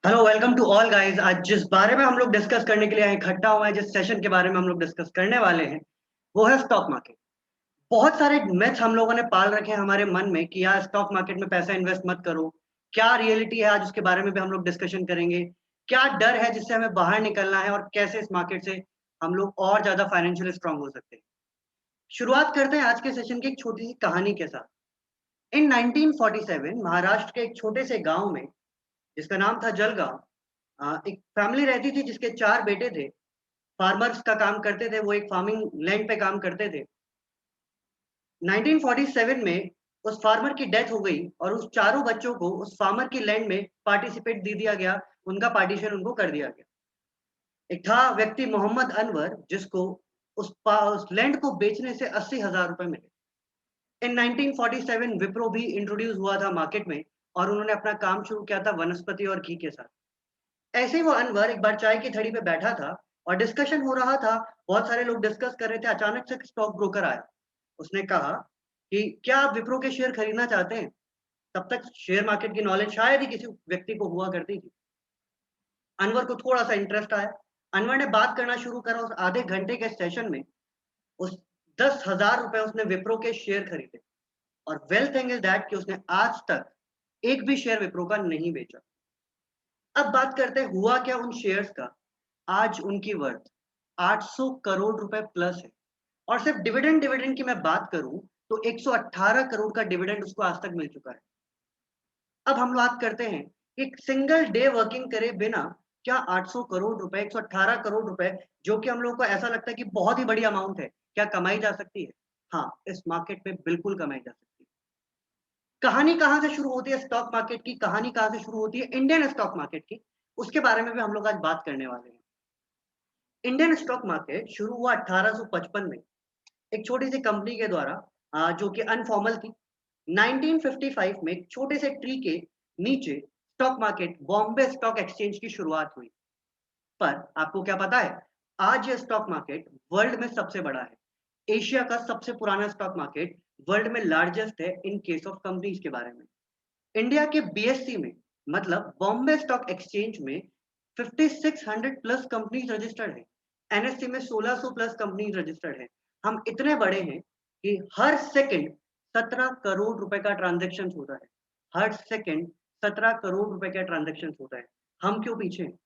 Hello welcome to all guys. आज जिस बारे में हम लोग डिस्कस करने के लिए इकट्ठा हुए हैं, जिस सेशन के बारे में हम लोग डिस्कस करने वाले हैं वो है स्टॉक मार्केट। बहुत सारे मिथ्स हम लोगों ने पाल रखे हैं हमारे मन में कि यार स्टॉक मार्केट में पैसा इन्वेस्ट मत करो। क्या रियलिटी है आज उसके बारे में भी हम लोग डिस्कशन करेंगे। क्या डर है जिससे हमें बाहर निकलना है और कैसे इस मार्केट से हम लोग और ज्यादा फाइनेंशियली स्ट्रांग हो सकते हैं। शुरुआत करते हैं आज के सेशन की एक छोटी सी कहानी के साथ। इन 1947 महाराष्ट्र के एक छोटे से गांव में, जिसका नाम था जलगांव, एक फैमिली रहती थी जिसके 4 बेटे थे। फार्मर्स का काम करते थे, वो एक फार्मिंग लैंड पे काम करते थे। 1947 में उस फार्मर की डेथ हो गई और उस चारों बच्चों को उस फार्मर की लैंड में पार्टिसिपेट दे दिया गया, उनका पार्टीशन उनको कर दिया गया। एक था व्यक्ति मोहम्मद अनवर, जिसको उस लैंड को बेचने से 80,000 रुपए मिले। इन 1947 विप्रो भी इंट्रोड्यूस हुआ था मार्केट में और उन्होंने अपना काम शुरू किया था वनस्पति और घी के साथ। ऐसे ही वो अनवर एक बार चाय की थड़ी पे बैठा था और डिस्कशन हो रहा था। बहुत सारे लोग डिस्कस कर रहे थे। अचानक से स्टॉक ब्रोकर आया। उसने कहा कि क्या आप विप्रो के शेयर खरीदना चाहते हैं। तब तक शेयर मार्केट की नॉलेज शायद ही किसी व्यक्ति को हुआ करती थी। अनवर को थोड़ा सा इंटरेस्ट आया। अनवर ने बात करना शुरू करा। उस आधे घंटे के सेशन में उस 10,000 रुपए उसने विप्रो के शेयर खरीदे। और वेल थिंग इज दैट कि उसने आज तक एक भी शेयर विप्रो का नहीं बेचा। अब बात करते हैं हुआ क्या उन शेयर्स का। आज उनकी वर्थ 800 करोड़ रुपए प्लस है। और सिर्फ डिविडेंड डिविडेंड की मैं बात करूं तो 118 करोड़ का डिविडेंड उसको आज तक मिल चुका है। अब हम बात करते हैं कि एक सिंगल डे वर्किंग करे बिना क्या 800 करोड़ रुपए, 118 करोड़ रुपए, जो कि हम लोग को ऐसा लगता है कि बहुत ही बड़ी अमाउंट है, क्या कमाई जा सकती है? हाँ, इस मार्केट में बिल्कुल कमाई जा सकती है। कहानी कहाँ से शुरू होती है स्टॉक मार्केट की? कहानी कहाँ से शुरू होती है इंडियन स्टॉक मार्केट की? उसके बारे में भी हम लोग आज बात करने वाले हैं। इंडियन स्टॉक मार्केट शुरू हुआ 1855 में एक छोटी सी कंपनी के द्वारा, जो कि अनफॉर्मल थी। 1955 में एक छोटे से ट्री के नीचे stock market, Bombay stock exchange की शुरुआत हुई। पर आपको क्या पता है, आज ये स्टॉक मार्केट वर्ल्ड में सबसे बड़ा है। एशिया का सबसे पुराना स्टॉक मार्केट, वर्ल्ड में लार्जेस्ट है इन केस ऑफ कंपनीज के बारे में। इंडिया के बीएससी में, मतलब बॉम्बे स्टॉक एक्सचेंज में, 5600 प्लस कंपनीज रजिस्टर्ड है। एनएससी में 1600 प्लस कंपनीज रजिस्टर्ड है। हम इतने बड़े हैं कि हर सेकंड 17 करोड़ रुपए का ट्रांजैक्शन होता है। हर सेकंड 17 करोड़ रुपए का ट्रांजैक्शन होता है। हम क्यों पीछे हैं?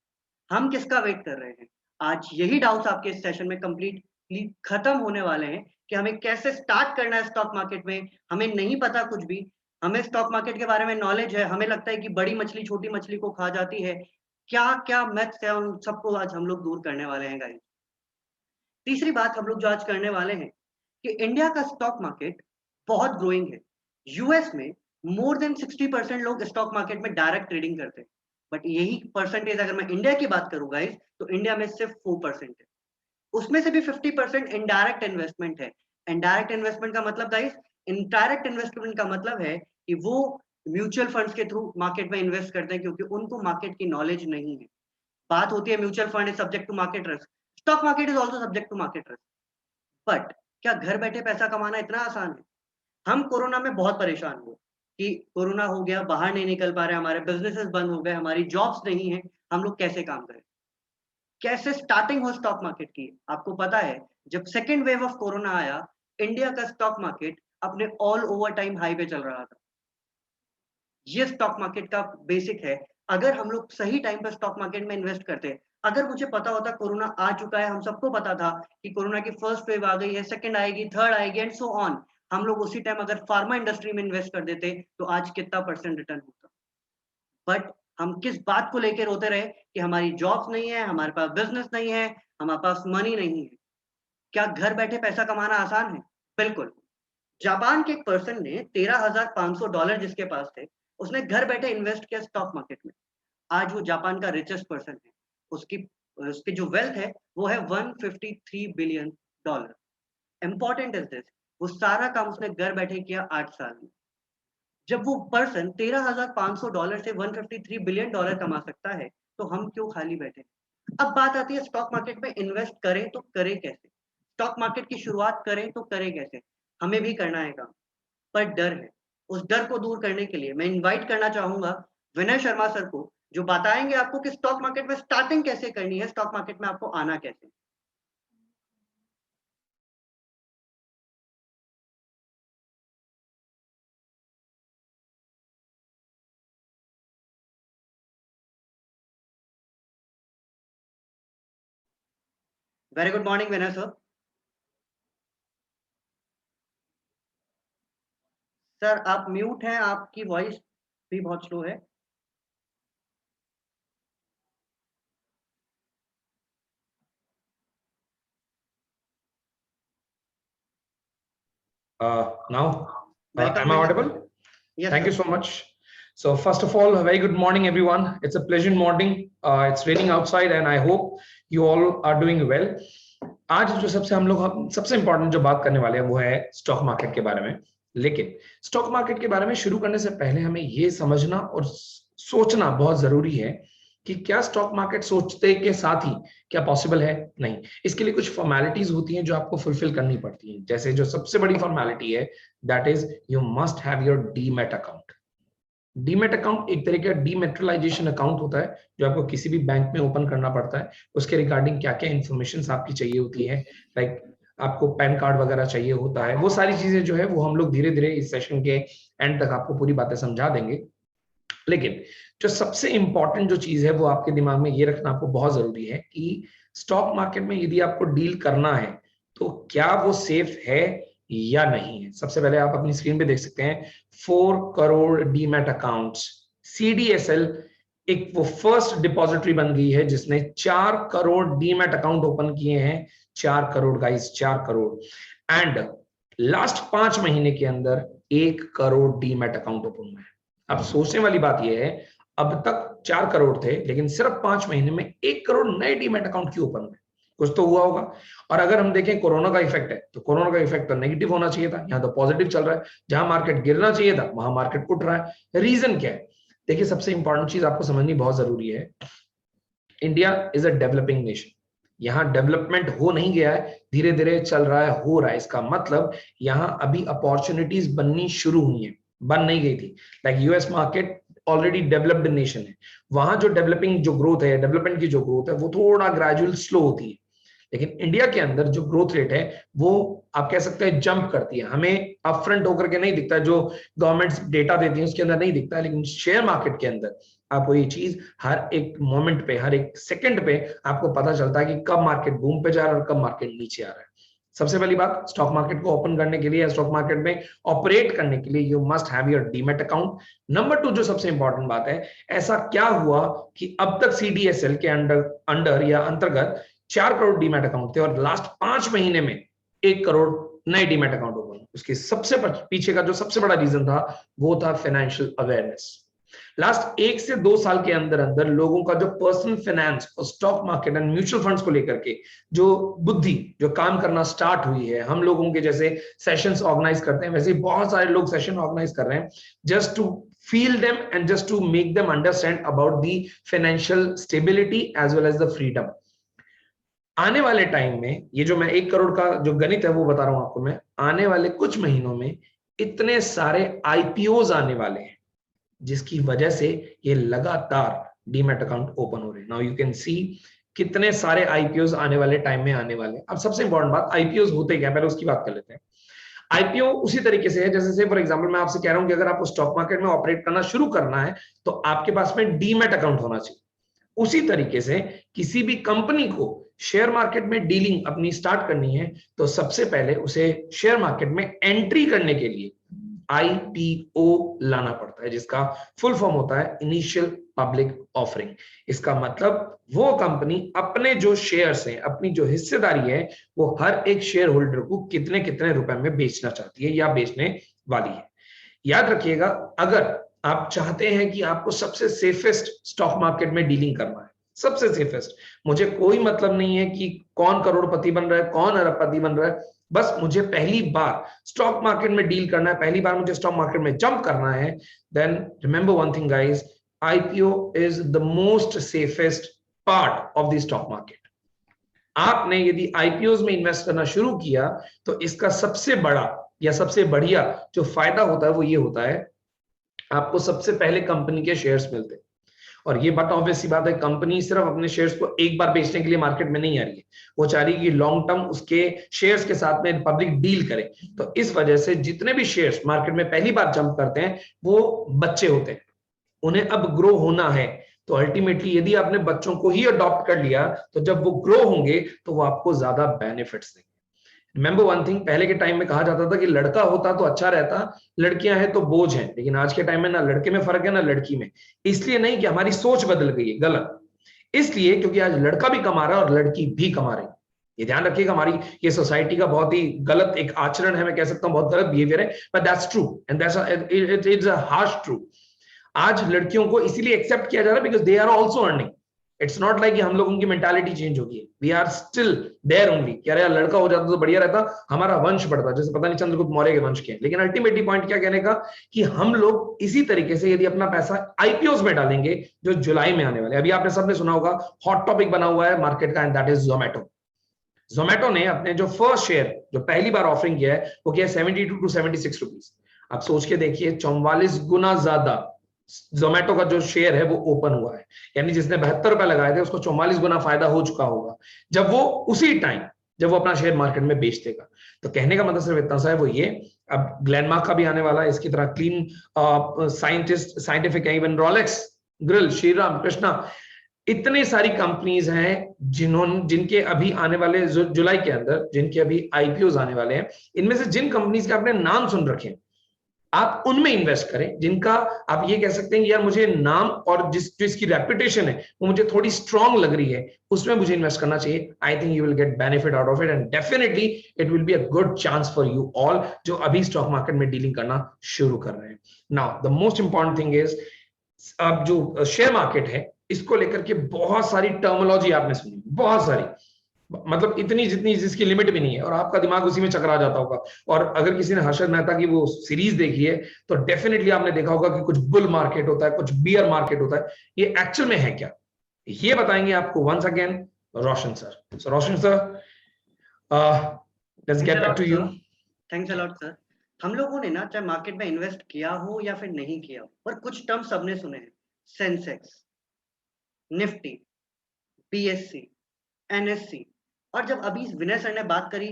हम किसका वेट कर रहे हैं? आज यही डाउट्स आपके इस सेशन में कंप्लीटली खत्म होने वाले हैं कि हमें कैसे स्टार्ट करना है स्टॉक मार्केट में। हमें नहीं पता कुछ भी। हमें स्टॉक मार्केट के बारे में नॉलेज है, हमें लगता है कि बड़ी मछली छोटी मछली को खा जाती है। क्या क्या मैथ्स है, उन सबको आज हम लोग दूर करने वाले हैं गाइस। तीसरी बात हम लोग जो आज करने वाले हैं कि इंडिया का स्टॉक मार्केट बहुत ग्रोइंग है। यूएस में मोर देन 60% लोग स्टॉक मार्केट में डायरेक्ट ट्रेडिंग करते हैं। बट यही परसेंटेज अगर मैं इंडिया की बात करूं गाइस, तो इंडिया में सिर्फ 4% है। उसमें से भी 50% इनडायरेक्ट इन्वेस्टमेंट है। इनडायरेक्ट इन्वेस्टमेंट का मतलब गाइस, इनडायरेक्ट इन्वेस्टमेंट का मतलब है कि वो म्यूचुअल फंड्स के थ्रू मार्केट में इन्वेस्ट करते हैं, क्योंकि उनको मार्केट की नॉलेज नहीं है। बात होती है mutual fund is subject to market risk, stock market is also subject to market risk. But क्या घर बैठे पैसा कमाना इतना आसान है? हम कोरोना में बहुत परेशान हुए कि कोरोना हो गया, बाहर नहीं निकल पा रहे, हमारे बिजनेसेस बंद हो गए, हमारी जॉब्स नहीं है, हम लोग कैसे काम करें? कैसे स्टार्टिंग हो स्टॉक मार्केट की? आपको पता है, जब सेकेंड वेव ऑफ कोरोना आया, इंडिया का स्टॉक मार्केट अपने ऑल ओवर टाइम हाई पे चल रहा था। ये स्टॉक मार्केट का बेसिक है। अगर हम लोग सही टाइम पर स्टॉक मार्केट में इन्वेस्ट करते, अगर मुझे पता होता कोरोना आ चुका है, हम सबको पता था कि कोरोना की फर्स्ट वेव आ गई है, सेकंड आएगी, थर्ड आएगी एंड सो ऑन, हम लोग उसी टाइम अगर फार्मा इंडस्ट्री में इन्वेस्ट कर देते तो आज कितना परसेंट रिटर्न होता। बट हम किस बात को लेकर रोते रहे कि हमारी जॉब्स नहीं है, हमारे पास बिजनेस नहीं है, हमारे पास मनी नहीं है। क्या घर बैठे पैसा कमाना आसान है? बिल्कुल। जापान के एक पर्सन ने $13,500 जिसके पास थे, उसने घर बैठे इन्वेस्ट किया स्टॉक मार्केट में। आज वो जापान का रिचेस्ट पर्सन है। उसकी उसकी जो वेल्थ है वो है 153 billion dollar. Important is this, वो सारा काम उसने घर बैठे किया 8 साल में। जब वो पर्सन $13,500 से 153 बिलियन डॉलर कमा सकता है, तो हम क्यों खाली बैठे? अब बात आती है स्टॉक मार्केट में इन्वेस्ट करें तो करें कैसे? स्टॉक मार्केट की शुरुआत करें तो करें कैसे? हमें भी करना है काम, पर डर है। उस डर को दूर करने के लिए मैं इनवाइट करना चाहूंगा विनय शर्मा सर को, जो बताएंगे आपको कि स्टॉक मार्केट में स्टार्टिंग कैसे करनी है, स्टॉक मार्केट में आपको आना कैसे। वेरी गुड मॉर्निंग विनय सर। सर आप म्यूट हैं, आपकी वॉइस भी बहुत स्लो है। Now, welcome am I Vinay audible? Sir. Yes Thank you sir. so much. So first of all, a very good morning, everyone. It's a pleasant morning. It's raining outside, and I hope you all are doing well. आज जो सबसे important जो बात करने वाले हैं वो है स्टॉक मार्केट के बारे में। लेकिन स्टॉक मार्केट के बारे में शुरू करने से पहले हमें ये समझना और सोचना बहुत जरूरी है कि क्या स्टॉक मार्केट सोचते के साथ ही क्या पॉसिबल है। नहीं, इसके लिए कुछ फॉर्मेलिटीज होती हैं जो आपको फुलफिल करनी पड़ती हैं। जैसे जो सबसे बड़ी फॉर्मेलिटी है that is you must have your demat account. Demat account एक तरह का डीमेट्रलाइजेशन अकाउंट होता है जो आपको किसी भी बैंक में ओपन करना पड़ता है। उसके रिगार्डिंग क्या क्या इन्फॉर्मेशन आपकी चाहिए होती है, लाइक आपको पैन कार्ड वगैरह चाहिए होता है। वो सारी चीजें जो है वो हम लोग धीरे धीरे इस सेशन के एंड तक आपको पूरी बातें समझा देंगे। लेकिन जो सबसे इंपॉर्टेंट जो चीज है वो आपके दिमाग में ये रखना आपको बहुत जरूरी है कि स्टॉक मार्केट में यदि आपको डील करना है तो क्या वो सेफ है या नहीं है। सबसे पहले आप अपनी स्क्रीन पे देख सकते हैं 4 करोड़ डीमैट अकाउंट्स। CDSL एक वो फर्स्ट डिपॉजिटरी बन गई है जिसने 4 करोड़ डीमैट अकाउंट ओपन किए हैं। 4 crore guys, 4 crore. And last 5 महीने के अंदर 1 करोड़ डीमैट अकाउंट ओपन हुए हैं। अब सोचने वाली बात यह है, अब तक 4 करोड़ थे लेकिन सिर्फ 5 महीने में 1 करोड़ नए डीमैट अकाउंट क्यों ओपन हुए। कुछ तो हुआ होगा। और अगर हम देखें कोरोना का इफेक्ट है तो कोरोना का इफेक्ट तो नेगेटिव होना चाहिए था, यहाँ तो पॉजिटिव चल रहा है। जहां मार्केट गिरना चाहिए था वहां मार्केट उठ रहा है। रीजन क्या है? देखिए, सबसे इंपॉर्टेंट चीज आपको समझनी बहुत जरूरी है। India is a developing nation. यहाँ डेवलपमेंट हो नहीं गया है, धीरे धीरे चल रहा है, हो रहा है। इसका मतलब यहाँ अभी अपॉर्चुनिटीज बननी शुरू हुई है, बन नहीं गई थी। Like US market already developed nation है, वहां जो डेवलपिंग जो ग्रोथ है, डेवलपमेंट की जो ग्रोथ है वो थोड़ा ग्रेजुअल स्लो होती है। लेकिन इंडिया के अंदर जो ग्रोथ रेट है वो आप कह सकते हैं जंप करती है। हमें अपफ्रंट होकर के नहीं दिखता, जो गवर्नमेंट डेटा देती है उसके अंदर नहीं दिखता है, लेकिन शेयर मार्केट के अंदर आपको ये चीज हर एक मोमेंट पे, हर एक सेकंड पे आपको पता चलता है कि कब मार्केट बूम पे जा रहा है और कब मार्केट नीचे आ रहा है। सबसे पहली बात, स्टॉक मार्केट को ओपन करने के लिए या स्टॉक मार्केट में ऑपरेट करने के लिए you must have your demat account. Number 2 जो सबसे इंपॉर्टेंट बात है, ऐसा क्या हुआ कि अब तक CDSL के अंडर या अंतर्गत 4 करोड़ डीमैट अकाउंट थे और लास्ट 5 महीने में 1 करोड़ नए डीमैट अकाउंट ओपन। उसके सबसे पीछे का जो सबसे बड़ा रीजन था वो था फाइनेंशियल अवेयरनेस। लास्ट 1 से 2 साल के अंदर अंदर लोगों का जो पर्सनल फाइनेंस और stock market and mutual funds को लेकर के जो बुद्धि जो काम करना स्टार्ट हुई है, हम लोगों के जैसे सेशंस ऑर्गेनाइज करते हैं वैसे ही बहुत सारे लोग सेशन ऑर्गेनाइज कर रहे हैं just to feel them and just to make them understand about the financial stability as well as the freedom. आने वाले टाइम में ये जो मैं 1 करोड़ का जो गणित है वो बता रहा हूं आपको मैं, आने वाले कुछ महीनों में इतने सारे IPOs आने वाले हैं जिसकी वजह से ये लगातार डीमैट अकाउंट ओपन हो रहे हैं। नाउ यू कैन सी कितने सारे IPOs आने वाले टाइम में आने वाले। अब सबसे इंपॉर्टेंट बात, IPOs होते क्या, पहले उसकी बात कर लेते हैं। IPO उसी तरीके से है जैसे से फॉर एग्जांपल मैं आपसे कह रहा हूं कि अगर आपको स्टॉक मार्केट में ऑपरेट करना शुरू करना है तो आपके पास में डीमैट अकाउंट होना चाहिए। उसी तरीके से किसी भी कंपनी को शेयर मार्केट में डीलिंग अपनी स्टार्ट करनी है तो सबसे पहले उसे शेयर मार्केट में एंट्री करने के लिए IPO लाना पड़ता है, जिसका फुल फॉर्म होता है इनिशियल पब्लिक ऑफरिंग। इसका मतलब वो कंपनी अपने जो शेयर्स हैं, अपनी जो हिस्सेदारी है, वो हर एक शेयर होल्डर को कितने कितने रुपए में बेचना चाहती है या बेचने वाली है। याद रखिएगा, अगर आप चाहते हैं कि आपको सबसे सेफेस्ट स्टॉक मार्केट में डीलिंग करना है, सबसे सेफेस्ट, मुझे कोई मतलब नहीं है कि कौन करोड़पति बन रहा है, कौन अरबपति बन रहा है, बस मुझे पहली बार स्टॉक मार्केट में डील करना है, पहली बार मुझे स्टॉक मार्केट में जंप करना है, then remember one thing guys, IPO is the most safest part of the stock market. आपने यदि IPOs में इन्वेस्ट करना शुरू किया तो इसका सबसे बड़ा या सबसे बढ़िया जो फायदा होता है वो ये होता है, आपको सबसे पहले कंपनी के शेयर्स मिलते हैं और ये बट ऑब्वियस सी बात है, कंपनी सिर्फ अपने शेयर्स को एक बार बेचने के लिए मार्केट में नहीं आ रही है, वो चाह रही है कि लॉन्ग टर्म उसके शेयर्स के साथ में पब्लिक डील करे। तो इस वजह से जितने भी शेयर्स मार्केट में पहली बार जंप करते हैं वो बच्चे होते हैं, उन्हें अब ग्रो होना है। तो अल्टीमेटली यदि आपने बच्चों को ही अडॉप्ट कर लिया तो जब वो ग्रो होंगे तो वो आपको ज्यादा बेनिफिट्स देंगे। रिमेंबर वन थिंग, पहले के टाइम में कहा जाता था कि लड़का होता तो अच्छा रहता, लड़कियां हैं तो बोझ हैं, लेकिन आज के टाइम में ना लड़के में फर्क है ना लड़की में। इसलिए नहीं कि हमारी सोच बदल गई है, गलत, इसलिए क्योंकि आज लड़का भी कमा रहा है और लड़की भी कमा रही है। ये ध्यान रखिएगा, हमारी ये सोसाइटी का बहुत ही गलत एक आचरण है, मैं कह सकता हूं बहुत गलत बिहेवियर है, but that's true and that's it's a harsh true. आज लड़कियों को इसीलिए एक्सेप्ट किया जा रहा है because they are also earning. It's not like हम लोगों की मेंटालिटी चेंज होगी, we are still there only कि अरे यार लड़का हो जाता तो बढ़िया रहता, हमारा वंश बढ़ता, जैसे पता नहीं चंद्रगुप्त मौर्य के वंश के। लेकिन अल्टीमेटली पॉइंट क्या कहने का कि हम लोग इसी तरीके से यदि अपना पैसा आईपीओस में डालेंगे जो जुलाई में आने वाले, अभी आपने सबने सुना होगा हॉट टॉपिक बना हुआ है मार्केट का, and that is Zomato. Zomato ने अपने जो फर्स्ट शेयर जो पहली बार ऑफरिंग किया है वो किया 72 to 76 रुपीज। आप सोच के देखिए 44 गुना ज्यादा जोमेटो का जो शेयर है वो ओपन हुआ है, यानी जिसने 72 रुपए लगाए थे उसको 44 गुना फायदा हो चुका होगा जब वो उसी टाइम जब वो अपना शेयर मार्केट में बेच देगा। तो कहने का मतलब सिर्फ इतना सा है वो ये, अब ग्लेनमार्क का भी आने वाला है, इसकी तरह क्लीन साइंटिस्ट साइंटिफिक है, even Rolex, grill, Shriram, Krishna, इतने सारी कंपनीज हैं जिनके अभी आने वाले जुलाई के अंदर जिनके अभी आईपीओ आने वाले हैं। इनमें से जिन कंपनीज के आपने नाम सुन रखे हैं आप उनमें इन्वेस्ट करें, जिनका आप ये कह सकते हैं कि यार मुझे नाम और जिसकी रेपुटेशन है वो मुझे थोड़ी स्ट्रांग लग रही है, उसमें मुझे इन्वेस्ट करना चाहिए। आई think you will get benefit out of it and definitely it will be a good chance for you all जो अभी स्टॉक मार्केट में डीलिंग करना शुरू कर रहे हैं। Now the most important thing is, अब जो शेयर मार्केट है इसको लेकर के बहुत सारी टर्मिनोलॉजी आपने सुनी, बहुत सारी, मतलब इतनी जितनी जिसकी लिमिट भी नहीं है, और आपका दिमाग उसी में चकरा जाता होगा। और अगर किसी ने हर्षद मेहता की वो सीरीज देखी है तो डेफिनेटली आपने देखा होगा कि कुछ बुल मार्केट होता है, कुछ बियर मार्केट होता है, ये एक्चुअल में है क्या, ये बताएंगे आपको once again Roshan sir. So Roshan sir, let's get back to you. Thanks a lot sir. हम लोगों ने ना चाहे मार्केट में इन्वेस्ट किया हो या फिर नहीं किया हो, पर कुछ टर्म सबने सुने हैं, सेंसेक्स, निफ्टी, बीएससी, एनएससी। और जब अभी विनय सर ने बात करी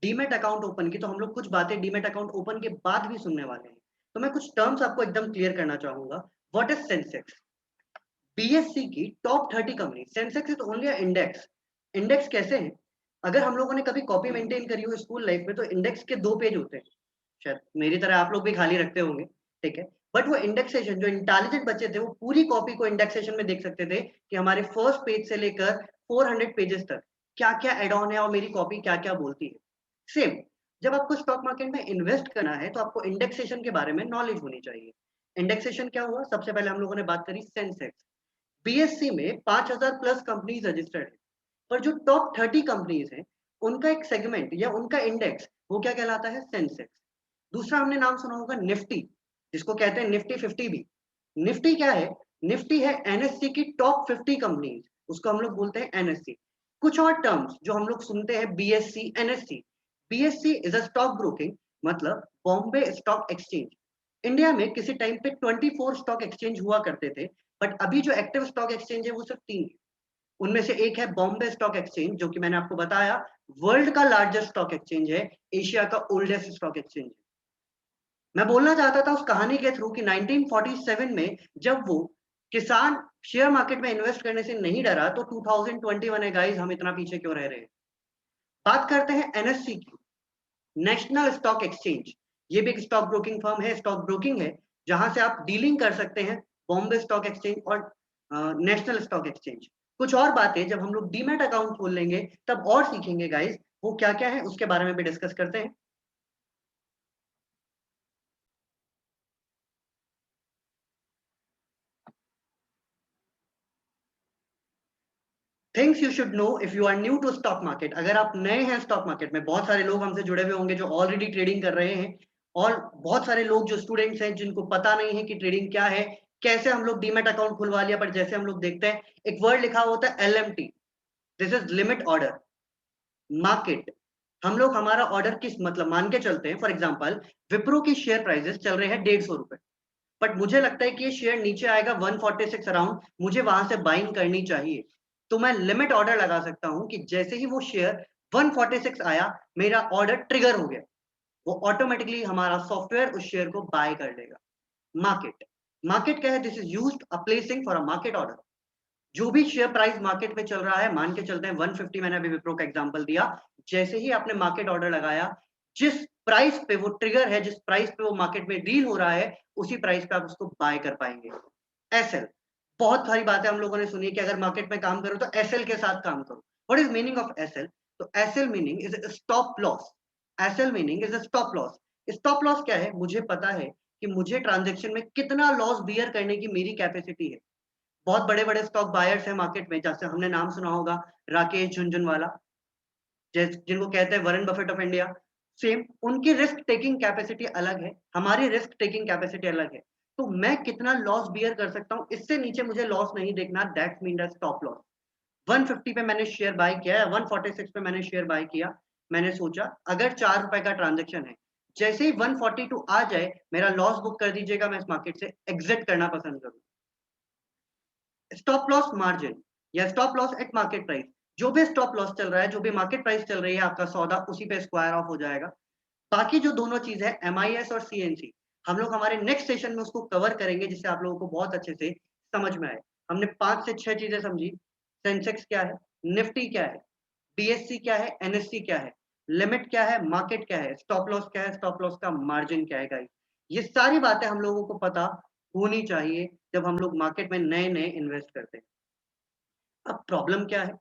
डीमेट अकाउंट ओपन की, तो हम लोग कुछ बातें डीमेट अकाउंट ओपन के बाद भी सुनने वाले हैं। तो मैं कुछ टर्म्स आपको एकदम क्लियर करना चाहूंगा। What is Sensex? बीएससी की top 30 company. Sensex is only index. Index कैसे है? अगर हम लोगों ने कभी कॉपी मेंटेन करी हो स्कूल लाइफ में, तो इंडेक्स के 2 पेज होते हैं, शायद मेरी तरह आप लोग भी खाली रखते होंगे, ठीक है। बट वो इंडेक्सेशन, जो इंटेलिजेंट बच्चे थे वो पूरी कॉपी को इंडेक्सेशन में देख सकते थे कि हमारे फर्स्ट पेज से लेकर 400 पेजेस तक क्या क्या एड ऑन है और मेरी कॉपी क्या क्या बोलती है। सेम जब आपको स्टॉक मार्केट में इन्वेस्ट करना है तो आपको इंडेक्सेशन के बारे में नॉलेज होनी चाहिए। इंडेक्सेशन क्या हुआ? सबसे पहले हम लोगों ने बात करी सेंसेक्स। बीएससी में 5000 प्लस कंपनीज रजिस्टर्ड है, पर जो टॉप 30 कंपनीज हैं उनका एक सेगमेंट या उनका इंडेक्स वो क्या कहलाता है? सेंसेक्स। दूसरा हमने नाम सुना होगा निफ्टी, जिसको कहते हैं निफ्टी 50 भी। निफ्टी क्या है? निफ्टी है एनएससी की टॉप 50 कंपनीज, उसको हम लोग बोलते हैं एनएससी। कुछ और टर्म्स जो हम लोग सुनते हैं, BSc, NSC. BSc is a stock broking, मतलब बॉम्बे स्टॉक एक्सचेंज। इंडिया में किसी टाइम पे 24 स्टॉक एक्सचेंज हुआ करते थे, बट अभी जो एक्टिव स्टॉक एक्सचेंज है वो सिर्फ 3 है। उनमें से एक है बॉम्बे स्टॉक एक्सचेंज, जो कि मैंने आपको बताया वर्ल्ड का लार्जेस्ट स्टॉक एक्सचेंज है, एशिया का ओल्डेस्ट स्टॉक एक्सचेंज है। मैं बोलना चाहता था उस कहानी के थ्रू कि 1947 में जब वो किसान शेयर मार्केट में इन्वेस्ट करने से नहीं डरा, तो 2021 है गाइस, हम इतना पीछे क्यों रह रहे हैं। बात करते हैं एनएससी की, नेशनल स्टॉक एक्सचेंज। ये भी एक स्टॉक ब्रोकिंग फर्म है, स्टॉक ब्रोकिंग है, जहां से आप डीलिंग कर सकते हैं बॉम्बे स्टॉक एक्सचेंज और नेशनल स्टॉक एक्सचेंज। कुछ और बातें जब हम लोग डीमैट अकाउंट खोल लेंगे तब और सीखेंगे गाइस, वो क्या क्या है उसके बारे में भी डिस्कस करते हैं। Things you should know if you are new to stock market. अगर आप नए हैं स्टॉक मार्केट में, बहुत सारे लोग हमसे जुड़े हुए होंगे जो ऑलरेडी ट्रेडिंग कर रहे हैं, और बहुत सारे लोग जो स्टूडेंट्स हैं जिनको पता नहीं है कि ट्रेडिंग क्या है, कैसे हम लोग डीमैट अकाउंट खुलवा लिया। पर जैसे हम लोग देखते हैं एक वर्ड लिखा होता है LMT, this is limit order market. हम लोग हमारा ऑर्डर किस मतलब मान के चलते हैं, फॉर एग्जांपल विप्रो की शेयर प्राइसेस चल रहे हैं 150 रुपए, बट मुझे लगता है कि ये शेयर नीचे आएगा 146 अराउंड, मुझे वहां से बाइंग करनी चाहिए, तो मैं लिमिट ऑर्डर लगा सकता हूं कि जैसे ही वो शेयर 146 आया, मेरा ऑर्डर ट्रिगर हो गया, वो ऑटोमेटिकली हमारा सॉफ्टवेयर उस शेयर को बाय कर लेगा। मार्केट, मार्केट क्या है? This is used a placing for a market order. जो भी शेयर प्राइस मार्केट में चल रहा है, मान के चलते हैं 150, मैंने अभी विप्रो का एग्जांपल दिया, जैसे ही आपने मार्केट ऑर्डर लगाया, जिस प्राइस पे वो ट्रिगर है, जिस प्राइस पे वो मार्केट में डील हो रहा है, उसी प्राइस पे आप उसको बाय कर पाएंगे। एसएल, बहुत सारी बातें हम लोगों ने सुनी कि अगर मार्केट में काम करो तो एसएल के साथ काम करो। What is meaning of SL? तो SL meaning is stop loss. SL meaning is stop loss. Stop loss क्या है? मुझे पता है कि मुझे ट्रांजेक्शन में कितना लॉस बियर करने की मेरी कैपेसिटी है। बहुत बड़े-बड़े स्टॉक बायर्स हैं मार्केट में, जैसे हमने नाम सुना होगा राकेश झुनझुनवाला, जिनको कहते हैं Warren Buffett of India. Same उनकी रिस्क टेकिंग कैपेसिटी अलग है, हमारी रिस्क टेकिंग कैपेसिटी अलग है। तो मैं कितना लॉस बियर कर सकता हूँ, इससे नीचे मुझे लॉस नहीं देखना, that's mean the stop loss. 150 पे मैंने शेयर बाय किया है, 146 पे मैंने शेयर बाय किया, मैंने सोचा अगर 4 रुपए का ट्रांजेक्शन है, जैसे ही 142 आ जाए, मेरा लॉस बुक कर दीजिएगा, मैं इस मार्केट से एग्जिट करना पसंद करूँ। स्टॉप लॉस मार्जिन या stop loss eight market price, जो भी स्टॉप लॉस चल रहा है, जो भी मार्केट प्राइस चल रही है, आपका सौदा उसी पे स्क्वायर ऑफ हो जाएगा। बाकी जो दोनों चीज है, एमआईएस और सीएनसी, हम लोग हमारे नेक्स्ट सेशन में उसको कवर करेंगे, जिससे आप लोगों को बहुत अच्छे से समझ में आए। हमने 5 से 6 चीजें समझी। सेंसेक्स क्या है, निफ्टी क्या है, बीएससी क्या है, एनएससी क्या है, लिमिट क्या है, मार्केट क्या है, स्टॉप लॉस क्या है, स्टॉप लॉस का मार्जिन क्या है गाइस। ये सारी बातें हम लोगों को पता होनी चाहिए जब हम लोग मार्केट में नए नए इन्वेस्ट करते हैं। अब प्रॉब्लम क्या है?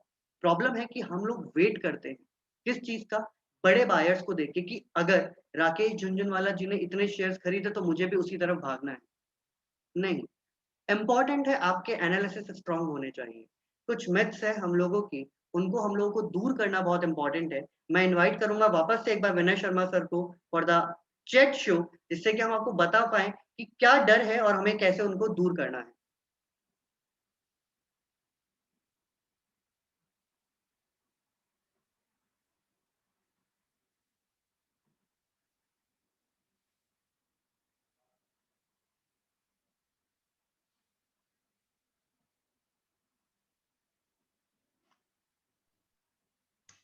प्रॉब्लम है कि हम लोग वेट करते हैं किस चीज का? बड़े बायर्स को देख के, कि अगर राकेश झुनझुनवाला जी ने इतने शेयर्स खरीदे तो मुझे भी उसी तरफ भागना है। नहीं, इंपॉर्टेंट है आपके एनालिसिस स्ट्रांग होने चाहिए। कुछ मिथ्स है हम लोगों की, उनको हम लोगों को दूर करना बहुत इंपॉर्टेंट है। मैं इनवाइट करूंगा वापस से एक बार विनय शर्मा सर को फॉर द चैट शो, जिससे कि हम आपको बता पाए कि क्या डर है और हमें कैसे उनको दूर करना है।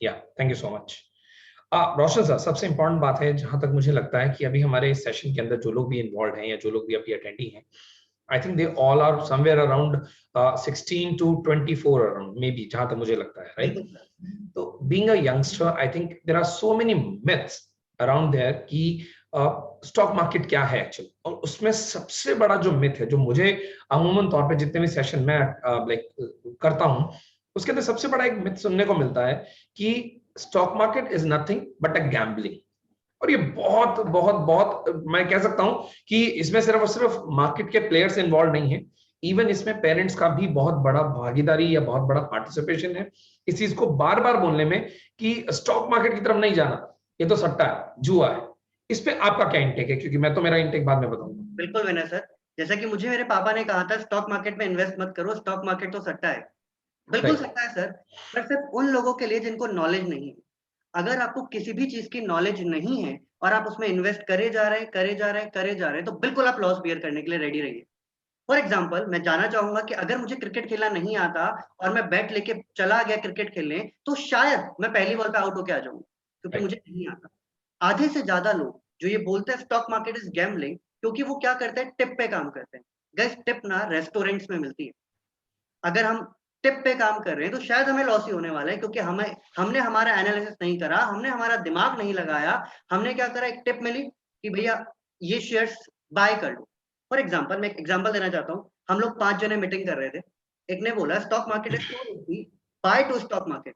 या thank you so much. Roshan sir, सबसे इंपॉर्टेंट बात है जहां तक मुझे लगता है कि अभी हमारे इस सेशन के अंदर जो लोग भी इन्वॉल्व हैं या जो लोग भी अभी अटेंडी हैं, I think they all are somewhere around 16 to 24 around, may be, जहां तक मुझे लगता है, राइट? तो being a youngster, I think there are so many myths around there कि स्टॉक मार्केट क्या है एक्चुअली। और उसमें सबसे बड़ा जो मिथ है, जो मुझे अमूमन तौर पे जितने भी सेशन में लाइक करता हूं, उसके अंदर सबसे बड़ा एक मिथ सुनने को मिलता है कि stock market is nothing but a gambling. और ये बहुत बहुत बहुत, मैं कह सकता हूं कि इसमें सिर्फ और सिर्फ मार्केट के प्लेयर्स इन्वॉल्व नहीं है, इवन इसमें पेरेंट्स का भी बहुत बड़ा भागीदारी या बहुत बड़ा पार्टिसिपेशन है इस चीज को बार बार बोलने में कि स्टॉक मार्केट की तरफ नहीं जाना, ये तो सट्टा है, जुआ है। इस पे आपका क्या इंटेक है? क्योंकि मैं तो मेरा इंटेक बाद में बताऊंगा। बिल्कुल विनय सर, जैसा कि मुझे मेरे पापा ने कहा था स्टॉक मार्केट में इन्वेस्ट मत करो, स्टॉक मार्केट तो सट्टा है। बिल्कुल राइट, सट्टा है सर, पर सिर्फ उन लोगों के लिए जिनको नॉलेज नहीं है। अगर आपको किसी भी चीज की नॉलेज नहीं है और आप उसमें इन्वेस्ट करे जा रहे हैं, करे जा रहे हैं, करे जा रहे हैं, तो बिल्कुल आप लॉस बियर करने के लिए रेडी रहिए। फॉर एग्जाम्पल, मैं जानना चाहूंगा कि अगर मुझे क्रिकेट खेलना नहीं आता और मैं बैट लेके चला गया क्रिकेट खेलने, तो शायद मैं पहली बॉल पे आउट होके आ जाऊंगा, क्योंकि राइट, मुझे नहीं आता। आधे से ज्यादा लोग जो ये बोलते हैं स्टॉक मार्केट इज गैम्बलिंग, क्योंकि वो क्या करते हैं, टिप पे काम करते हैं। गाइस, टिप ना रेस्टोरेंट्स में मिलती है। अगर हम टिप पे काम कर रहे हैं तो शायद हमें लॉस ही होने वाला है, क्योंकि हमने हमारा एनालिसिस नहीं करा, हमने हमारा दिमाग नहीं लगाया। हमने क्या करा, एक टिप मिली कि भैया ये शेयर्स बाय कर लो। फॉर एग्जाम्पल, मैं एक एग्जाम्पल देना चाहता हूँ। हम लोग 5 जने मीटिंग कर रहे थे। एक ने बोला stock market is two rupee, buy to stock market.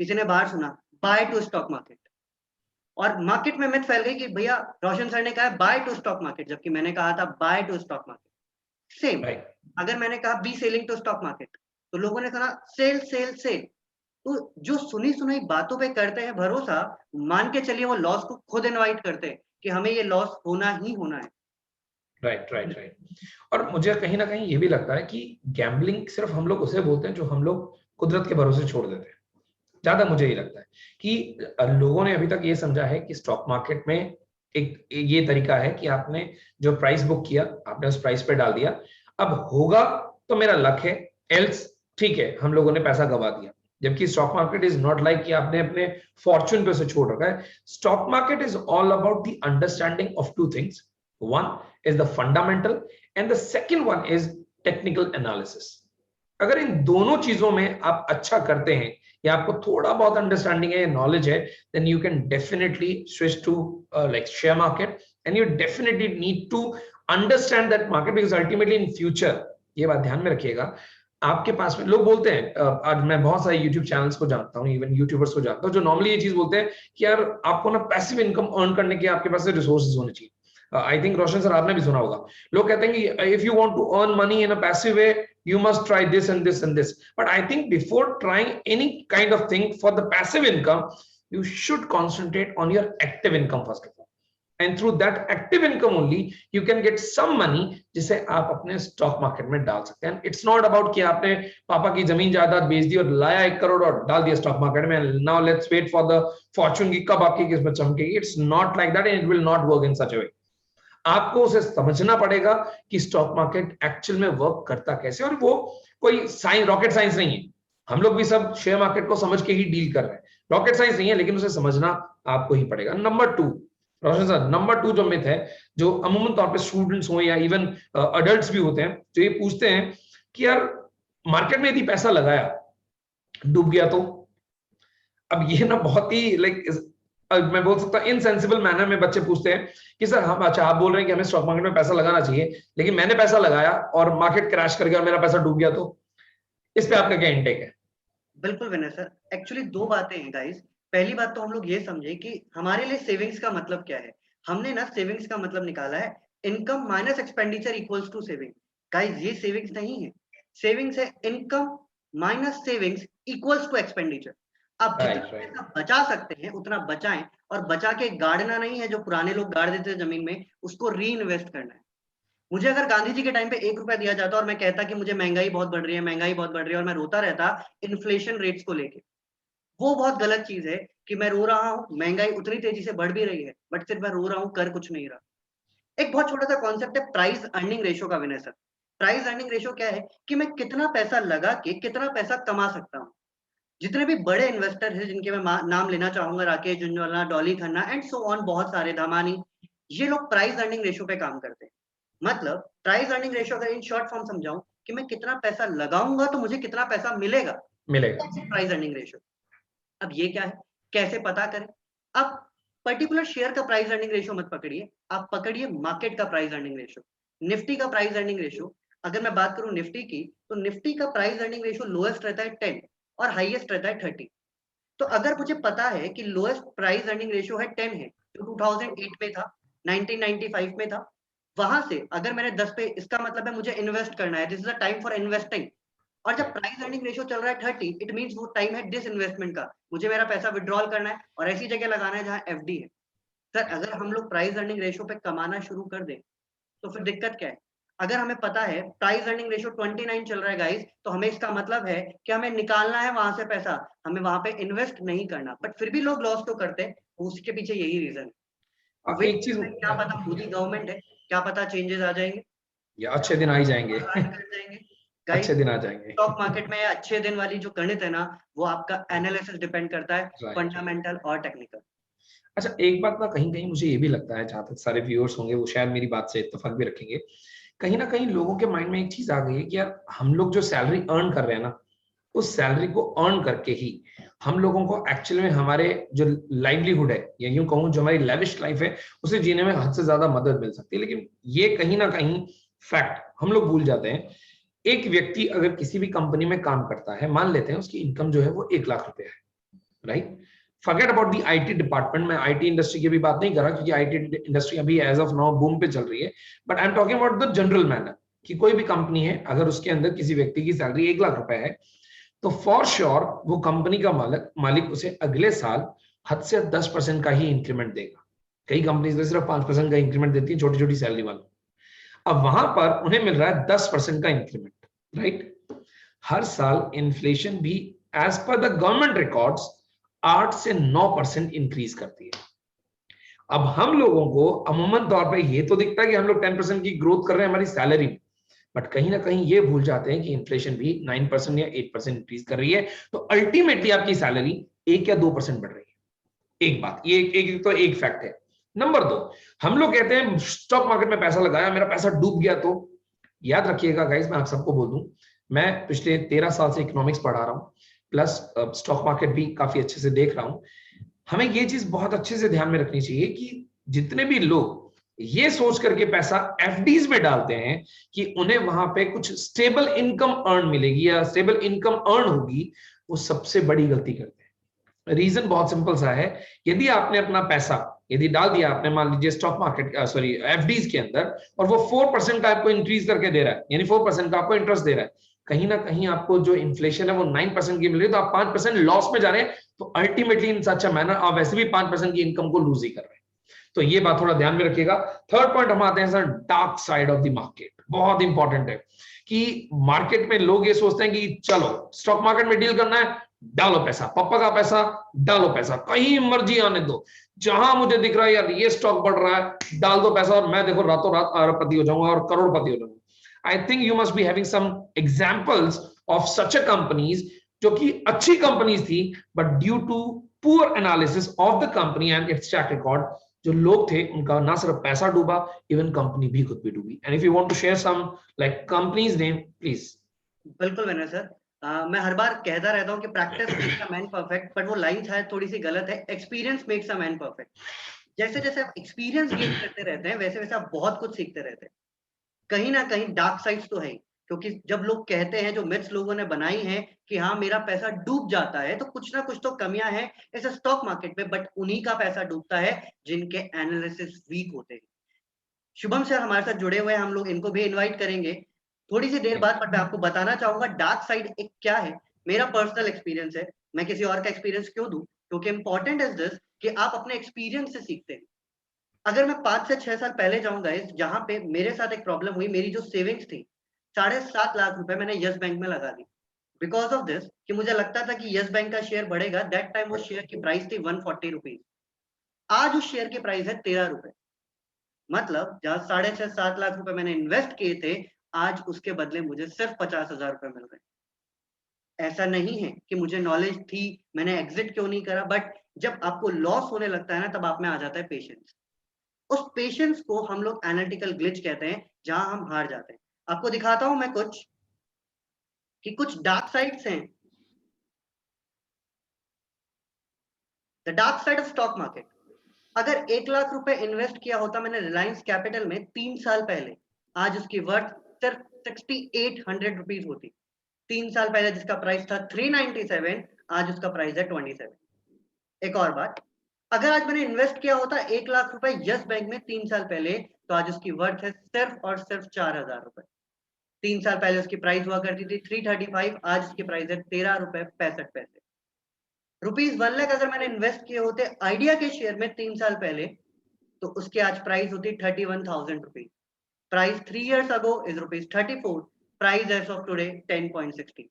किसी ने बाहर सुना बाय टू स्टॉक मार्केट, और मार्केट में मिथ फैल गई कि भैया रोशन सर ने कहा बाय टू स्टॉक मार्केट, जबकि मैंने कहा था buy to stock market. Same, right. अगर मैंने कहा be selling to stock market, तो लोगों ने सुना सेल सेल सेल। तो जो सुनी सुनाई बातों पे करते हैं भरोसा, मान के चलिए वो लॉस को खुद इनवाइट करते हैं कि हमें ये लॉस होना ही होना है। Right, right, right. और मुझे कहीं ना कहीं ये भी लगता है कि गैम्बलिंग सिर्फ हम लोग उसे बोलते हैं जो हम लोग कुदरत के भरोसे छोड़ देते हैं। ज्यादा मुझे ये लगता है कि लोगों ने अभी तक ये समझा है कि स्टॉक मार्केट में एक ये तरीका है कि आपने जो प्राइस बुक किया आपने उस प्राइस पे डाल दिया, अब होगा तो मेरा लक है, एल्स ठीक है हम लोगों ने पैसा गवा दिया। जबकि stock market is not like कि आपने अपने फॉर्चून पे उसे छोड़ रखा है। Stock market is all about the understanding of two things, one is the fundamental and the second one is technical analysis. अगर इन दोनों चीजों में आप अच्छा करते हैं या आपको थोड़ा बहुत अंडरस्टैंडिंग है, नॉलेज है, then you can definitely switch to like share market, and you definitely need to understand that market, because ultimately in future, ये बात ध्यान में रखिएगा, आपके पास में लोग बोलते हैं, आज मैं बहुत सारे YouTube चैनल्स को जानता हूँ, इवन यूट्यूबर्स को जानता हूँ, जो नॉर्मली ये चीज बोलते हैं कि यार आपको ना पैसिव इनकम अर्न करने के आपके पास रिसोर्सेज होने चाहिए। आई थिंक रोशन सर आपने भी सुना होगा, लोग कहते हैं कि if you want to earn money in a passive way you must try this and this and this, but I think before trying any kind of thing for the passive income, you should concentrate on your active income first of all, and through that active income only you can get some money जिसे आप अपने stock market में डाल सकते हैं। It's not about कि आपने पापा की जमीन जायदाद बेच दी और लाया 1 करोड़ और डाल दिया स्टॉक मार्केट में, now let's wait for the fortune की कब आपकी किस्मत चमकेगी। It's not like that and it will not work in such a way. आपको उसे समझना पड़ेगा कि स्टॉक मार्केट एक्चुअल में वर्क करता कैसे, और वो कोई साइंस, रॉकेट साइंस नहीं है। हम लोग भी सब शेयर मार्केट को समझ के ही डील कर रहे हैं, रॉकेट साइंस नहीं है, लेकिन उसे समझना आपको ही पड़ेगा। नंबर 2, रोशन सर, नंबर 2 जो मिथ है, जो अमूमन तौर पे स्टूडेंट्स हो या इवन अडल्ट्स भी होते हैं, जो ये पूछते हैं कि यार मार्केट में यदि पैसा लगाया डूब गया तो। अब ये ना बहुत ही लाइक मैं बोल सकता हूँ इनसेंसिबल मैनर में बच्चे पूछते हैं कि सर हम, अच्छा आप बोल रहे हैं कि हमें स्टॉक मार्केट में पैसा लगाना चाहिए, लेकिन मैंने पैसा लगाया और मार्केट क्रैश कर गया और मेरा पैसा डूब गया, तो इस पे आपका क्या इंटेक है? बिल्कुल विनय सर, एक्चुअली 2 बातें हैं गाइस। पहली बात तो हम लोग ये समझे कि हमारे लिए सेविंग्स का मतलब क्या है। हमने ना सेविंग्स का मतलब निकाला है income minus expenditure equals to saving. Guys ये सेविंग्स नहीं है, सेविंग्स है income minus savings equals to expenditure. आप जितना पैसा बचा सकते हैं उतना बचाएं, और बचा के गाड़ना नहीं है, जो पुराने लोग गाड़ देते थे जमीन में, उसको री इन्वेस्ट करना है। मुझे अगर गांधी जी के टाइम पे 1 रुपया दिया जाता और मैं कहता कि मुझे महंगाई बहुत बढ़ रही है, महंगाई बहुत बढ़ रही है, और मैं रोता रहता इन्फ्लेशन रेट्स को लेके, वो बहुत गलत चीज है कि मैं रो रहा हूँ, महंगाई उतनी तेजी से बढ़ भी रही है, बट सिर्फ मैं रो रहा हूँ, कर कुछ नहीं रहा। एक बहुत छोटा सा कॉन्सेप्ट है प्राइस अर्निंग रेशियो का विनय सर। प्राइस अर्निंग रेशियो क्या है कि मैं कितना पैसा लगा के कितना पैसा कमा सकता हूँ। जितने भी बड़े इन्वेस्टर हैं जिनके मैं नाम लेना चाहूंगा, Rakesh Jhunjhunwala, Dolly Khanna and so on, बहुत सारे, धामानी, ये लोग प्राइस अर्निंग रेशियो पे काम करते हैं। मतलब प्राइस अर्निंग रेशियो अगर इन शॉर्ट फॉर्म समझाऊं कि मैं कितना पैसा लगाऊंगा तो मुझे कितना पैसा मिलेगा, प्राइस अर्निंग रेशियो। अब ये क्या है, कैसे पता करें? आप पर्टिकुलर शेयर का प्राइस अर्निंग रेशियो मत पकड़िए, आप पकड़िए मार्केट का प्राइस अर्निंग रेशियो। निफ्टी का प्राइस अर्निंग रेशियो, अगर मैं बात करूं निफ्टी की, तो निफ्टी का प्राइस अर्निंग रेशियो लोएस्ट रहता है 10 और हाईएस्ट रहता है 30। तो अगर मुझे पता है कि लोएस्ट प्राइस अर्निंग रेशियो है 10 है, जो 2008 में था, 1995 में था, वहां से अगर मैंने 10 पे, इसका मतलब है मुझे इन्वेस्ट करना है, this is a time for investing. और जब प्राइस अर्निंग रेशियो चल रहा है 30, इट मींस वो टाइम है डिसइन्वेस्टमेंट का, मुझे मेरा पैसा विड्रॉल करना है और ऐसी जगह लगाना है जहां एफडी है। सर अगर हम लोग प्राइस अर्निंग रेशियो पे कमाना शुरू कर दें तो फिर दिक्कत क्या है? अगर हमें पता है प्राइस अर्निंग रेशियो 29 चल रहा है गाइस, तो हमें इसका मतलब है कि हमें निकालना है वहां से पैसा, हमें वहां पे इन्वेस्ट नहीं करना, बट फिर भी लोग लॉस तो करते हैं। उसके पीछे यही रीजन है। एक चीज, क्या पता मोदी गवर्नमेंट है, क्या पता चेंजेस आ जाएंगे या अच्छे दिन आ ही जाएंगे। कर जाएंगे। अच्छे दिन आ जाएंगे। स्टॉक मार्केट में अच्छे दिन वाली जो गणित है ना, वो आपका एनालिसिस डिपेंड करता है, फंडामेंटल और टेक्निकल। अच्छा एक बात ना कहीं कहीं मुझे ये भी लगता है, जहां तक सारे व्यूअर्स होंगे वो शायद मेरी बात से इत्तेफाक भी रखेंगे, कहीं ना कहीं लोगों के माइंड में एक चीज आ गई है कि यार हम लोग जो सैलरी अर्न कर रहे हैं ना, उस सैलरी को अर्न करके ही हम लोगों को एक्चुअली में हमारे जो लाइवलीहुड है, या यूं कहूं जो हमारी लेविश लाइफ है, उसे जीने में हद से ज्यादा मदद मिल सकती है। लेकिन ये कहीं ना कहीं फैक्ट हम लोग भूल जाते हैं। एक व्यक्ति अगर किसी भी कंपनी में काम करता है, मान लेते हैं उसकी इनकम जो है वो 1 लाख रुपए है, right? Forget about the IT department, मैं आईटी इंडस्ट्री की भी बात नहीं कर रहा क्योंकि आईटी इंडस्ट्री अभी एज ऑफ नाउ बूम पे चल रही है, but I am talking about the general manner कि कोई भी कंपनी है, अगर उसके अंदर किसी व्यक्ति की सैलरी 1 लाख रुपए है, तो फॉर श्योर वो कंपनी का मालिक उसे अगले साल हद से 10% का ही इंक्रीमेंट देगा। कई कंपनी सिर्फ 5% का इंक्रीमेंट देती है छोटी छोटी सैलरी वालों। अब वहां पर उन्हें मिल रहा है 10% का इंक्रीमेंट, राइट? हर साल इन्फ्लेशन भी as per the government records 8 से 9% इंक्रीज करती है। अब हम लोगों को अमूमन तौर पे ये तो दिखता है कि हम लोग 10% की ग्रोथ कर रहे हैं हमारी सैलरी में, बट कहीं ना कहीं ये भूल जाते हैं कि इन्फ्लेशन भी 9% या 8% इंक्रीज कर रही है, तो अल्टीमेटली आपकी सैलरी 1 या 2% बढ़ रही है। एक बात ये एक तो एक फैक्ट है। नंबर 2, हम लोग कहते हैं स्टॉक मार्केट में पैसा लगाया, मेरा पैसा डूब गया। तो याद रखिएगा गाइस, मैं आप सबको बोल दूं, मैं पिछले 13 साल से इकोनॉमिक्स पढ़ा रहा हूं, प्लस स्टॉक मार्केट भी काफी अच्छे से देख रहा हूं। हमें ये चीज बहुत अच्छे से ध्यान में रखनी चाहिए कि जितने भी लोग ये सोच करके पैसा एफडीज में डालते हैं कि उन्हें वहां पे कुछ स्टेबल इनकम अर्न मिलेगी या स्टेबल इनकम अर्न होगी, वो सबसे बड़ी गलती करते हैं। रीजन बहुत सिंपल सा है, यदि आपने अपना पैसा यदि डाल दिया आपने, मान लीजिए स्टॉक मार्केट सॉरी एफडीज के अंदर, और वो 4% का आपको इंक्रीज करके दे रहा है, यानी 4% का आपको इंटरेस्ट दे रहा है, कहीं ना कहीं आपको जो इन्फ्लेशन है वो 9% की मिल रही है, तो आप 5% लॉस में जा रहे हैं। तो ultimately in such a manner आप वैसे भी 5% की इनकम को लूज ही कर रहे हैं। तो ये बात थोड़ा ध्यान में रखिएगा। थर्ड पॉइंट हम आते हैं sir, dark side of the market. बहुत इंपॉर्टेंट है कि मार्केट में लोग ये सोचते हैं कि चलो स्टॉक मार्केट में डील करना है, डालो पैसा, पापा का पैसा, डालो पैसा, कहीं मर्जी आने दो, जहां मुझे दिख रहा है यार ये स्टॉक बढ़ रहा है, डाल दो पैसा और मैं देखो रातों रात अरबपति हो जाऊंगा और करोड़पति हो जाऊंगा। I think you must be having some examples of such a companies जो कि अच्छी कंपनीज थी, but due to poor analysis of the company and its track record, जो लोग थे उनका ना सिर्फ पैसा डूबा, इवन कंपनी भी खुद भी डूबी। And if you want to share some like companies name please. बिल्कुल विनय सर, मैं हर बार कहता रहता हूँ कि practice makes a man perfect, but वो लाइन शायद थोड़ी सी गलत है, experience makes a man perfect. जैसे जैसे आप एक्सपीरियंस गेन करते रहते हैं वैसे वैसे आप बहुत कुछ सीखते रहते हैं। कहीं ना कहीं डार्क साइड्स तो है ही, क्योंकि जब लोग कहते हैं, जो मिथ्स लोगों ने बनाई है कि हाँ मेरा पैसा डूब जाता है, तो कुछ ना कुछ तो कमियां हैं ऐसे स्टॉक मार्केट में, बट उन्हीं का पैसा डूबता है जिनके एनालिसिस वीक होते हैं। शुभम सर हमारे साथ जुड़े हुए हैं, हम लोग इनको भी इनवाइट करेंगे थोड़ी सी देर बाद, बट मैं आपको बताना चाहूंगा डार्क साइड एक क्या है। मेरा पर्सनल एक्सपीरियंस है, मैं किसी और का एक्सपीरियंस क्यों दूं, क्योंकि इंपॉर्टेंट इज दिस कि आप अपने एक्सपीरियंस से सीखते हैं। अगर मैं 5 से 6 साल पहले जाऊंगा इस, जहां पे मेरे साथ एक प्रॉब्लम हुई, मेरी जो सेविंग्स थी 7.5 लाख रुपए मैंने यस बैंक में लगा दी, बिकॉज ऑफ दिस कि मुझे लगता था कि यस बैंक का शेयर बढ़ेगा। दैट टाइम वो शेयर की प्राइस थी 140 रुपीज, आज उस शेयर की प्राइस है 13 रुपए। मतलब जहां 6.5 7 लाख रुपए मैंने इन्वेस्ट किए थे, आज उसके बदले मुझे सिर्फ 50,000 रुपए मिल रहे हैं। ऐसा नहीं है कि मुझे नॉलेज थी, मैंने एग्जिट क्यों नहीं करा, बट जब आपको लॉस होने लगता है ना, तब आप में आ जाता है पेशेंस। उस पेशेंस को हम लोग एनालिटिकल ग्लिच कहते हैं, जहां हम हार जाते हैं। आपको दिखाता हूं मैं कुछ कि कुछ डार्क साइड्स हैं, the dark side of stock market. अगर 1 लाख रुपए इन्वेस्ट किया होता मैंने रिलायंस कैपिटल में 3 साल पहले, आज उसकी वर्थ सिर्फ 6800 रुपीज होती। 3 साल पहले जिसका प्राइस था 397, आज उसका प्राइस है 27। एक और बात, अगर आज मैंने इन्वेस्ट किया होता 1 लाख रुपए यस बैंक में 3 साल पहले, तो आज उसकी वर्थ है सिर्फ और सिर्फ 4000 रुपए। 3 साल पहले उसकी प्राइस हुआ करती थी 335, आज उसकी प्राइस है 13 रुपए 65 पैसे। ₹1 लाख अगर मैंने इन्वेस्ट किए होते आइडिया के शेयर में 3 साल पहले, तो उसकी आज प्राइस होती 31,000 rupees. Price 3 years ago is ₹34, price as of today 10.60।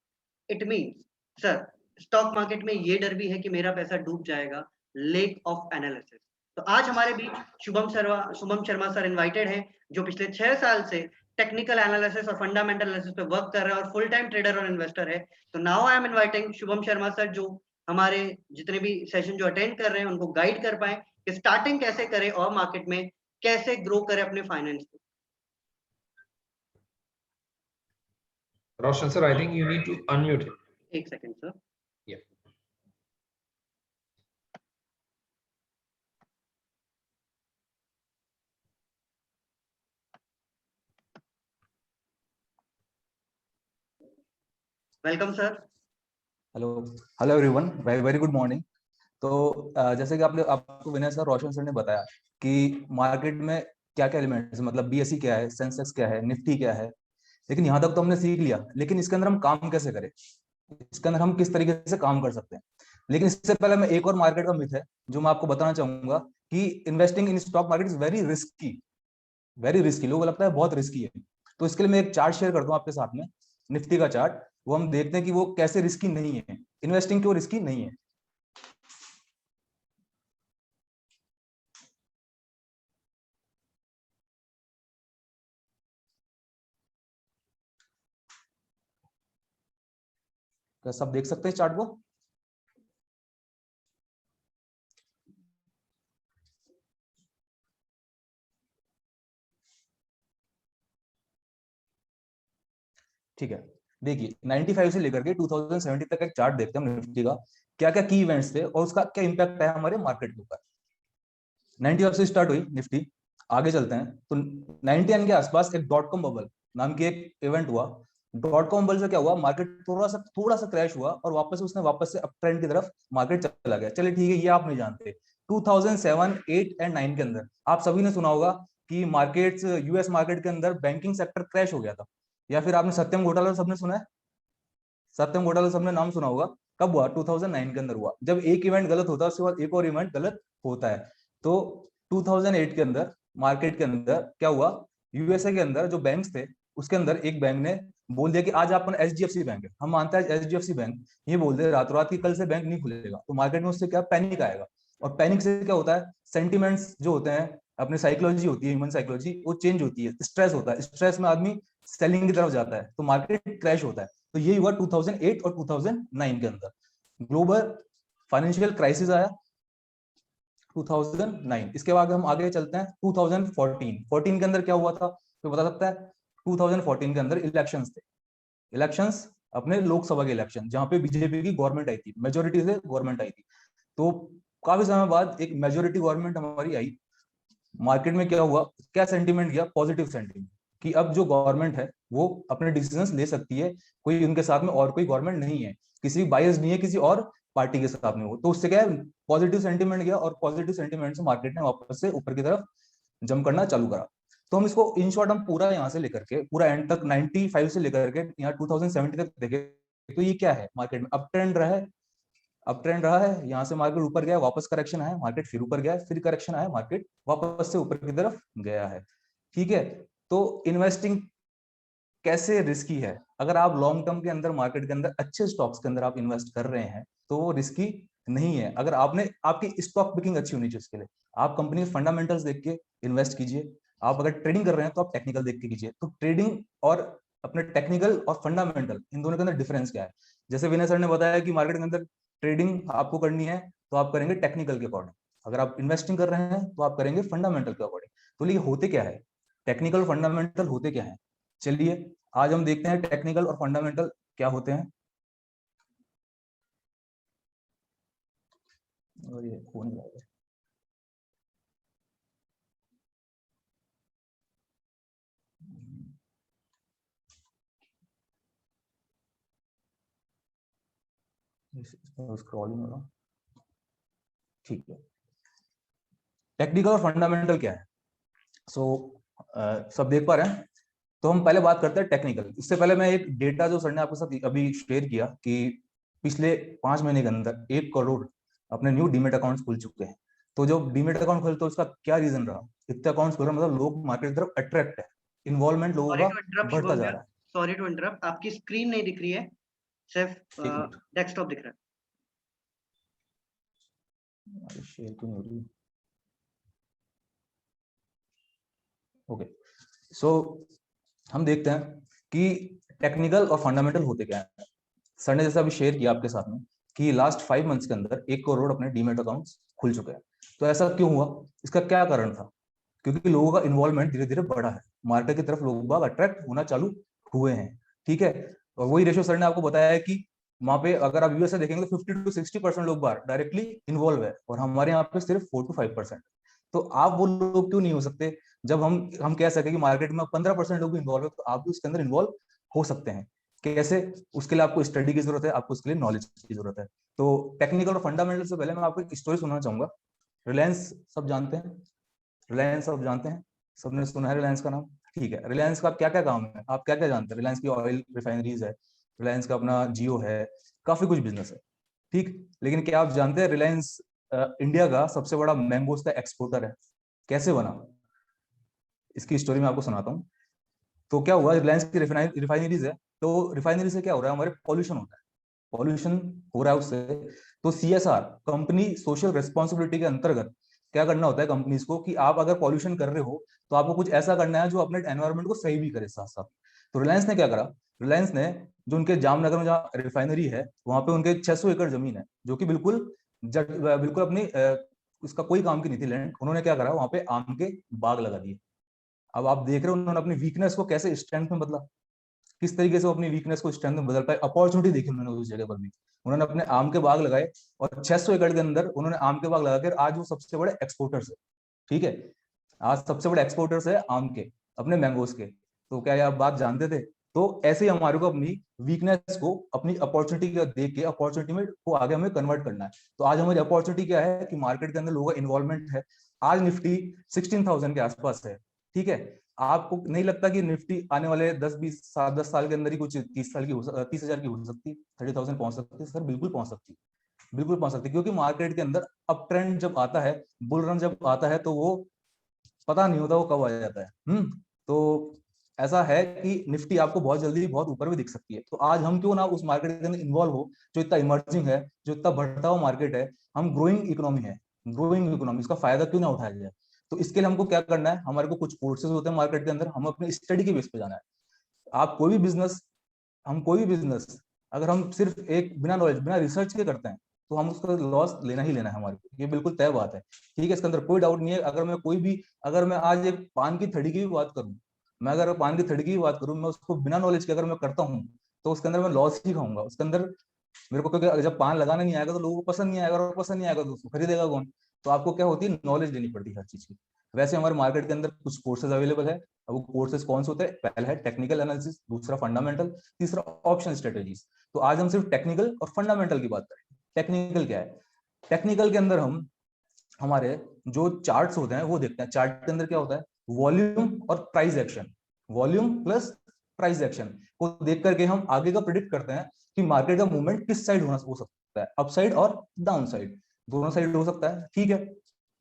It means sir, stock market में ये डर भी है कि मेरा पैसा डूब जाएगा, लेक ऑफ एनालिसिस। तो आज हमारे बीच शुभम शर्मा सर इनवाइटेड हैं, जो पिछले 6 साल से टेक्निकल एनालिसिस और फंडामेंटल एनालिसिस पे वर्क कर रहे हैं और फुल टाइम ट्रेडर और इन्वेस्टर है। तो now I am inviting Shubham Sharma sir, जो हमारे जितने भी सेशन जो अटेंड कर रहे हैं उनको गाइड कर पाए कि स्टार्टिंग कैसे करें और मार्केट में कैसे ग्रो करें अपने फाइनेंस को। Roshan sir, I think you need to unmute him. एक second sir. Yeah. Welcome sir. Hello hello everyone, very very good morning. तो जैसे कि आपको विनय सर, रोशन सर ने बताया कि मार्केट में क्या क्या एलिमेंट्स, मतलब बीएसई क्या है, सेंसेक्स क्या है, निफ्टी क्या है, लेकिन यहाँ तक तो हमने सीख लिया, लेकिन इसके अंदर हम काम कैसे करें, इसके अंदर हम किस तरीके से काम कर सकते हैं। लेकिन इससे पहले मैं एक और मार्केट का मिथ है जो मैं आपको बताना चाहूंगा कि investing in stock market is very risky, very risky. लोगों को लगता है बहुत रिस्की है। तो इसके लिए मैं एक चार्ट शेयर करता हूँ आपके साथ में, निफ्टी का चार्ट। वो हम देखते हैं कि वो कैसे रिस्की नहीं है, इन्वेस्टिंग क्यों रिस्की नहीं है। क्या सब देख सकते हैं चार्ट को? ठीक है, देखिए 95 से लेकर के 2070 तक एक चार्ट देखते हैं हम निफ्टी का, क्या क्या की इवेंट्स थे और उसका क्या इंपैक्ट है हमारे मार्केट के ऊपर। 95 से स्टार्ट हुई निफ्टी, आगे चलते हैं तो 91 के आसपास एक डॉट कॉम बबल नाम की एक इवेंट हुआ। डॉट कॉम बबल से क्या हुआ, मार्केट थोड़ा सा क्रैश हुआ और वापस से अप ट्रेंड की तरफ मार्केट चला गया। चलिए ठीक है, ये आप नहीं जानते। 2007, 8 एंड 9 के अंदर आप सभी ने सुना होगा कि मार्केट्स, यूएस मार्केट के अंदर बैंकिंग सेक्टर क्रैश हो गया था। या फिर आपने सत्यम घोटाला सबने सुना है? सत्यम घोटाला सबने नाम सुना होगा। कब हुआ? 2009 के अंदर हुआ। जब एक इवेंट गलत होता है उसके बाद एक और इवेंट गलत होता है। तो 2008 के अंदर मार्केट के अंदर क्या हुआ, यूएसए के अंदर जो बैंक्स थे उसके अंदर एक बैंक ने बोल दिया कि आज अपन एचडीएफसी बैंक है, हम मानते हैं एचडीएफसी बैंक, ये बोल दे रातों रात की कल से बैंक नहीं खुलेगा, तो मार्केट में उससे क्या पैनिक आएगा। और पैनिक से क्या होता है, सेंटिमेंट्स जो होते हैं, अपनी साइकोलॉजी होती है, ह्यूमन साइकोलॉजी, वो चेंज होती है। स्ट्रेस होता है, स्ट्रेस में आदमी सेलिंग की तरफ जाता है तो मार्केट क्रैश होता है। तो ये हुआ 2008 और 2009 के अंदर। ग्लोबल फाइनेंशियल क्राइसिस आया 2009। इसके बाद हम आगे चलते हैं 2014 के अंदर क्या हुआ था तो बता सकता है? 2014 के अंदर इलेक्शंस थे। इलेक्शंस अपने लोकसभा के इलेक्शन, जहां पे बीजेपी की गवर्नमेंट आई थी, मेजोरिटी से गवर्नमेंट आई थी। तो काफी समय बाद एक मेजोरिटी गवर्नमेंट हमारी आई। मार्केट में क्या हुआ, क्या सेंटीमेंट गया? पॉजिटिव सेंटीमेंट, कि अब जो गवर्नमेंट है वो अपने डिसीजंस ले सकती है, कोई उनके साथ में और कोई गवर्नमेंट नहीं है, किसी बायस नहीं है किसी और पार्टी के साथ में। वो तो उससे क्या है, पॉजिटिव सेंटीमेंट गया और पॉजिटिव सेंटीमेंट से मार्केट ने वापस से ऊपर की तरफ जंप करना चालू करा। तो हम इसको इन शॉर्ट हम पूरा यहाँ से लेकर के पूरा एंड तक 95 से लेकर के यहाँ 2070 तक देखे तो ये क्या है, मार्केट में अप ट्रेंड रहा है। अप ट्रेंड रहा है, यहाँ से मार्केट ऊपर गया, वापस करेक्शन आया, मार्केट फिर ऊपर गया, फिर करेक्शन आया, मार्केट वापस से ऊपर की तरफ गया है। ठीक है, तो इन्वेस्टिंग कैसे रिस्की है? अगर आप लॉन्ग टर्म के अंदर मार्केट के अंदर अच्छे स्टॉक्स के अंदर आप इन्वेस्ट कर रहे हैं तो वो रिस्की नहीं है। अगर आपने, आपकी स्टॉक पिकिंग अच्छी होनी चाहिए, उसके लिए आप कंपनी के फंडामेंटल्स देख के इन्वेस्ट कीजिए। आप अगर ट्रेडिंग कर रहे हैं तो आप टेक्निकल देख के कीजिए। तो ट्रेडिंग और अपने टेक्निकल और फंडामेंटल, इन दोनों के अंदर डिफरेंस क्या है? जैसे विनय सर ने बताया कि मार्केट के अंदर ट्रेडिंग आपको करनी है तो आप करेंगे टेक्निकल के अकॉर्डिंग, अगर आप इन्वेस्टिंग कर रहे हैं तो आप करेंगे फंडामेंटल के अकॉर्डिंग। तो ये होते क्या है, टेक्निकल फंडामेंटल होते क्या है? चलिए आज हम देखते हैं टेक्निकल और फंडामेंटल क्या होते हैं। और ये हो नहीं रहा है। स्क्रॉलिंग हो रहा। ठीक है, टेक्निकल और फंडामेंटल क्या है? सो सब देख पा रहे हैं? तो हम पहले बात करते हैं टेक्निकल। इससे पहले मैं एक डेटा जो सर ने आपके साथ अभी शेयर किया कि पिछले 5 महीने के अंदर 1 करोड़ अपने न्यू डीमेट अकाउंट्स खुल चुके हैं। तो जो डीमेट अकाउंट खोले तो उसका क्या रीजन रहा? इतने अकाउंट्स खुल रहे मतलब लोग मार्केट की तरफ अट्रैक्ट है, इन्वॉल्वमेंट लोगों का बढ़ता जा रहा है। सॉरी टू इंटरप्ट, आपकी स्क्रीन नहीं दिख रही है, सिर्फ डेस्कटॉप दिख रहा है। शेयर क्यों नहीं हो रही? ओके, सो हम देखते हैं कि टेक्निकल और फंडामेंटल होते क्या है। सर ने जैसा अभी शेयर किया आपके साथ में कि लास्ट 5 मंथ्स के अंदर 1 करोड़ अपने डीमेट अकाउंट्स खुल चुके हैं। तो ऐसा क्यों हुआ, इसका क्या कारण था? क्योंकि लोगों का इन्वॉल्वमेंट धीरे धीरे बढ़ा है, मार्केट की तरफ लोग बाग अट्रैक्ट होना चालू हुए हैं। ठीक है, और वही रेशियो सर ने आपको बताया है कि वहां पे अगर आप यूएसए देखेंगे तो 50 to 60% लोग बाहर डायरेक्टली इन्वॉल्व है और हमारे यहाँ पे सिर्फ 4 to 5%। तो आप वो लोग क्यों नहीं हो सकते? जब हम कह सके कि मार्केट में 15% लोग इन्वॉल्व है तो आप भी उसके अंदर इन्वॉल्व हो सकते हैं। कैसे? उसके लिए आपको स्टडी की जरूरत है, आपको उसके लिए नॉलेज की जरूरत है। तो टेक्निकल और फंडामेंटल से पहले मैं आपको एक स्टोरी सुनाना चाहूंगा। रिलायंस सब जानते हैं? रिलायंस सब जानते हैं? सबने सुना है रिलायंस का नाम? ठीक है, रिलायंस का क्या क्या काम है, आप क्या क्या जानते हैं? रिलायंस की ऑयल रिफाइनरीज है, रिलायंस का अपना जियो है, काफी कुछ बिजनेस है। ठीक, लेकिन क्या आप जानते हैं रिलायंस इंडिया का सबसे बड़ा मैंगोस का एक्सपोर्टर है? कैसे बना, इसकी स्टोरी मैं आपको सुनाता हूँ। तो क्या हुआ, रिलायंस की रिफाइनरीज है, तो रिफाइनरी से क्या हो रहा है, हमारे पॉल्यूशन होता है, पॉल्यूशन हो रहा है उससे। तो सीएसआर, कंपनी सोशल रिस्पॉन्सिबिलिटी के अंतर्गत क्या करना होता है कंपनीज को कि आप अगर पॉल्यूशन कर रहे हो तो आपको कुछ ऐसा करना है जो अपने एनवायरनमेंट को सही भी करे साथ साथ। तो रिलायंस ने क्या करा, रिलायंस ने जो उनके जामनगर में जहाँ रिफाइनरी है वहां पे उनके 600 एकड़ जमीन है, जो कि बिल्कुल बिल्कुल अपनी उसका कोई काम की नहीं थी लैंड, उन्होंने क्या करा वहां पे आम के बाग लगा दिए। अब आप देख रहे हो उन्होंने अपनी वीकनेस को कैसे स्ट्रेंथ में बदला, किस तरीके से वो अपनी वीकनेस को स्ट्रेंथ में बदल पाए, अपॉर्चुनिटी देखी उन्होंने उस जगह पर भी। उन्होंने अपने आम के बाग लगाए और 600 एकड़ के अंदर उन्होंने आम के बाग लगाकर आज वो सबसे बड़े एक्सपोर्टर्स है। ठीक है, आज सबसे बड़े एक्सपोर्टर्स है आम के, अपने मैंगोज के। तो क्या ये आप बात जानते थे? तो ऐसे ही हमारे को अपनी वीकनेस को अपनी अपॉर्चुनिटी का देख के अपॉर्चुनिटी में को आगे हमें कन्वर्ट करना है। तो आज हमारी अपॉर्चुनिटी क्या है कि मार्केट के अंदर लोगों का इन्वॉल्वमेंट है। आज निफ्टी 16,000 के आसपास है। ठीक है, आपको नहीं लगता कि निफ्टी आने वाले 10 साल के अंदर ही कुछ 30,000 की हो सकती है, 30,000 पहुंच सकती है? सर बिल्कुल पहुंच सकती है, बिल्कुल पहुंच सकती है, क्योंकि मार्केट के अंदर अप ट्रेंड जब आता है, बुल रन जब आता है, तो वो पता नहीं होता वो कब आ जाता है। तो ऐसा है कि निफ्टी आपको बहुत जल्दी बहुत ऊपर भी दिख सकती है। तो आज हम क्यों ना उस मार्केट के अंदर इन्वॉल्व हो जो इतना इमर्जिंग है, जो इतना बढ़ता हुआ मार्केट है। हम ग्रोइंग इकोनॉमी है, ग्रोइंग इकोनॉमी, इसका फायदा क्यों ना उठाया जाए। तो इसके लिए हमको क्या करना है, हमारे को कुछ कोर्सेज होते हैं मार्केट के अंदर, हम अपने स्टडी के बेस पे जाना है। आप कोई भी बिजनेस, हम कोई भी बिजनेस अगर हम सिर्फ एक बिना नॉलेज बिना रिसर्च के करते हैं तो हम उसका लॉस लेना ही लेना है हमारे को, ये बिल्कुल तय बात है। ठीक है, इसके अंदर कोई डाउट नहीं है। अगर मैं आज एक पान की थड़ी की भी बात करूं, मैं अगर पान की थड़ी की भी बात करूं, मैं उसको बिना नॉलेज के अगर मैं करता हूं तो उसके अंदर मैं लॉस ही खाऊंगा उसके अंदर। मेरे को, क्योंकि जब पान लगाना नहीं आएगा तो लोगों को पसंद नहीं आएगा, और पसंद नहीं आएगा तो उसको खरीदेगा कौन। तो आपको क्या होती है, नॉलेज लेनी पड़ती है हर चीज की। वैसे हमारे मार्केट के अंदर कुछ कोर्सेज अवेलेबल है। अब वो कोर्सेज कौन से होते हैं? पहला है टेक्निकल एनालिसिस, दूसरा फंडामेंटल, तीसरा ऑप्शन स्ट्रेटेजीज। तो आज हम सिर्फ टेक्निकल और फंडामेंटल की बात करें। टेक्निकल क्या है? टेक्निकल के अंदर हम हमारे जो चार्ट्स होते हैं वो देखते हैं। चार्ट के अंदर क्या होता है? वॉल्यूम और price action, volume plus price action को देख करके हम आगे का प्रिडिक्ट करते हैं कि मार्केट का मूवमेंट किस साइड हो सकता है, अप साइड और डाउन साइड, दोनों साइड हो सकता है। ठीक है,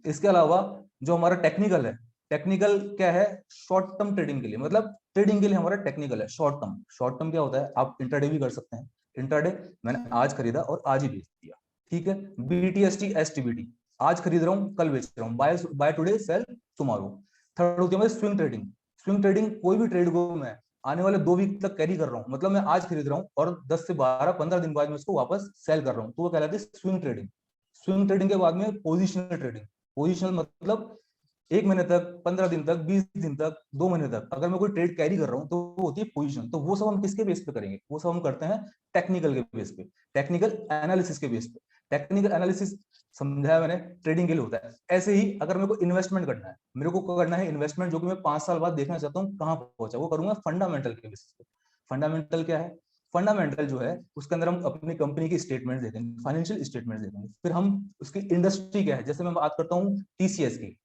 इसके अलावा जो हमारा टेक्निकल है, टेक्निकल क्या है? शॉर्ट टर्म ट्रेडिंग के लिए, मतलब ट्रेडिंग के लिए हमारा टेक्निकल है शॉर्ट टर्म। शॉर्ट टर्म क्या होता है? आप इंट्राडे भी कर सकते हैं। इंट्राडे मैंने आज खरीदा और आज ही बेच दिया। ठीक है, बीटीएसटी एसटीबीटी, आज खरीद रहा हूँ कल बेच रहा हूँ, buy today sell tomorrow. Third होती है स्विंग ट्रेडिंग। स्विंग ट्रेडिंग, कोई भी ट्रेड को मैं आने वाले 2 वीक तक कैरी कर रहा हूँ, मतलब मैं आज खरीद रहा हूँ और 10 से 12 15 दिन बाद में उसको वापस सेल कर रहा हूँ, तो वो कहलाती है स्विंग ट्रेडिंग। स्विंग ट्रेडिंग के बाद में पोजिशनल ट्रेडिंग। पोजिशनल मतलब 1 महीने तक, 15 दिन तक, 20 दिन तक, 2 महीने तक अगर मैं कोई ट्रेड कैरी कर रहा हूँ तो वो होती है पोजीशन। तो वो सब हम किसके बेस पे करेंगे? वो सब हम करते हैं टेक्निकल के बेस पे, टेक्निकल एनालिसिस के बेस पे। टेक्निकल एनालिसिस समझाया मैंने, ट्रेडिंग के लिए होता है। ऐसे ही अगर मेरे को इन्वेस्टमेंट करना है, मेरे को करना है इन्वेस्टमेंट जो कि मैं 5 साल बाद देखना चाहता हूँ कहाँ पहुंचा, वो करूंगा फंडामेंटल के बेसिस पे। फंडामेंटल क्या है? फंडामेंटल जो है उसके अंदर हम अपनी कंपनी की स्टेटमेंट देखेंगे, फाइनेंशियल स्टेटमेंट देखेंगे। फिर हम उसकी इंडस्ट्री क्या है, जैसे मैं बात करता हूँ टीसीएस की,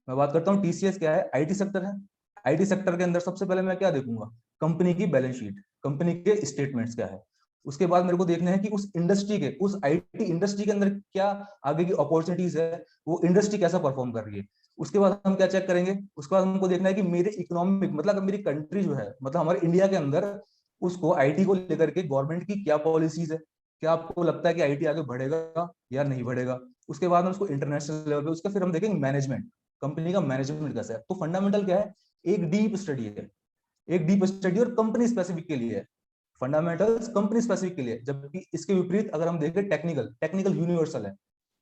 मैं बात करता हूँ टीसीएस क्या है? आईटी सेक्टर है। आईटी सेक्टर के अंदर सबसे पहले मैं क्या देखूंगा? कंपनी की बैलेंस शीट, कंपनी के स्टेटमेंट्स क्या है। उसके बाद मेरे को देखना है कि उस इंडस्ट्री के, उस आईटी इंडस्ट्री के अंदर क्या आगे की अपॉर्चुनिटीज है, वो इंडस्ट्री कैसा परफॉर्म कर रही है। उसके बाद हम क्या चेक करेंगे? उसके बाद हमको देखना है कि मेरे इकोनॉमिक, मतलब मेरी कंट्री जो है, मतलब हमारे इंडिया के अंदर उसको आईटी को लेकर के गवर्नमेंट की क्या पॉलिसीज है, क्या आपको लगता है कि आईटी आगे बढ़ेगा या नहीं बढ़ेगा। उसके बाद हम उसको इंटरनेशनल लेवल पे, उसका फिर हम देखेंगे मैनेजमेंट, कंपनी का मैनेजमेंट कैसा है। तो फंडामेंटल क्या है? एक डीप स्टडी है, एक डीप स्टडी और कंपनी स्पेसिफिक के लिए है। फंडामेंटल्स कंपनी स्पेसिफिक के लिए, जबकि इसके विपरीत अगर हम देखें टेक्निकल, टेक्निकल यूनिवर्सल है।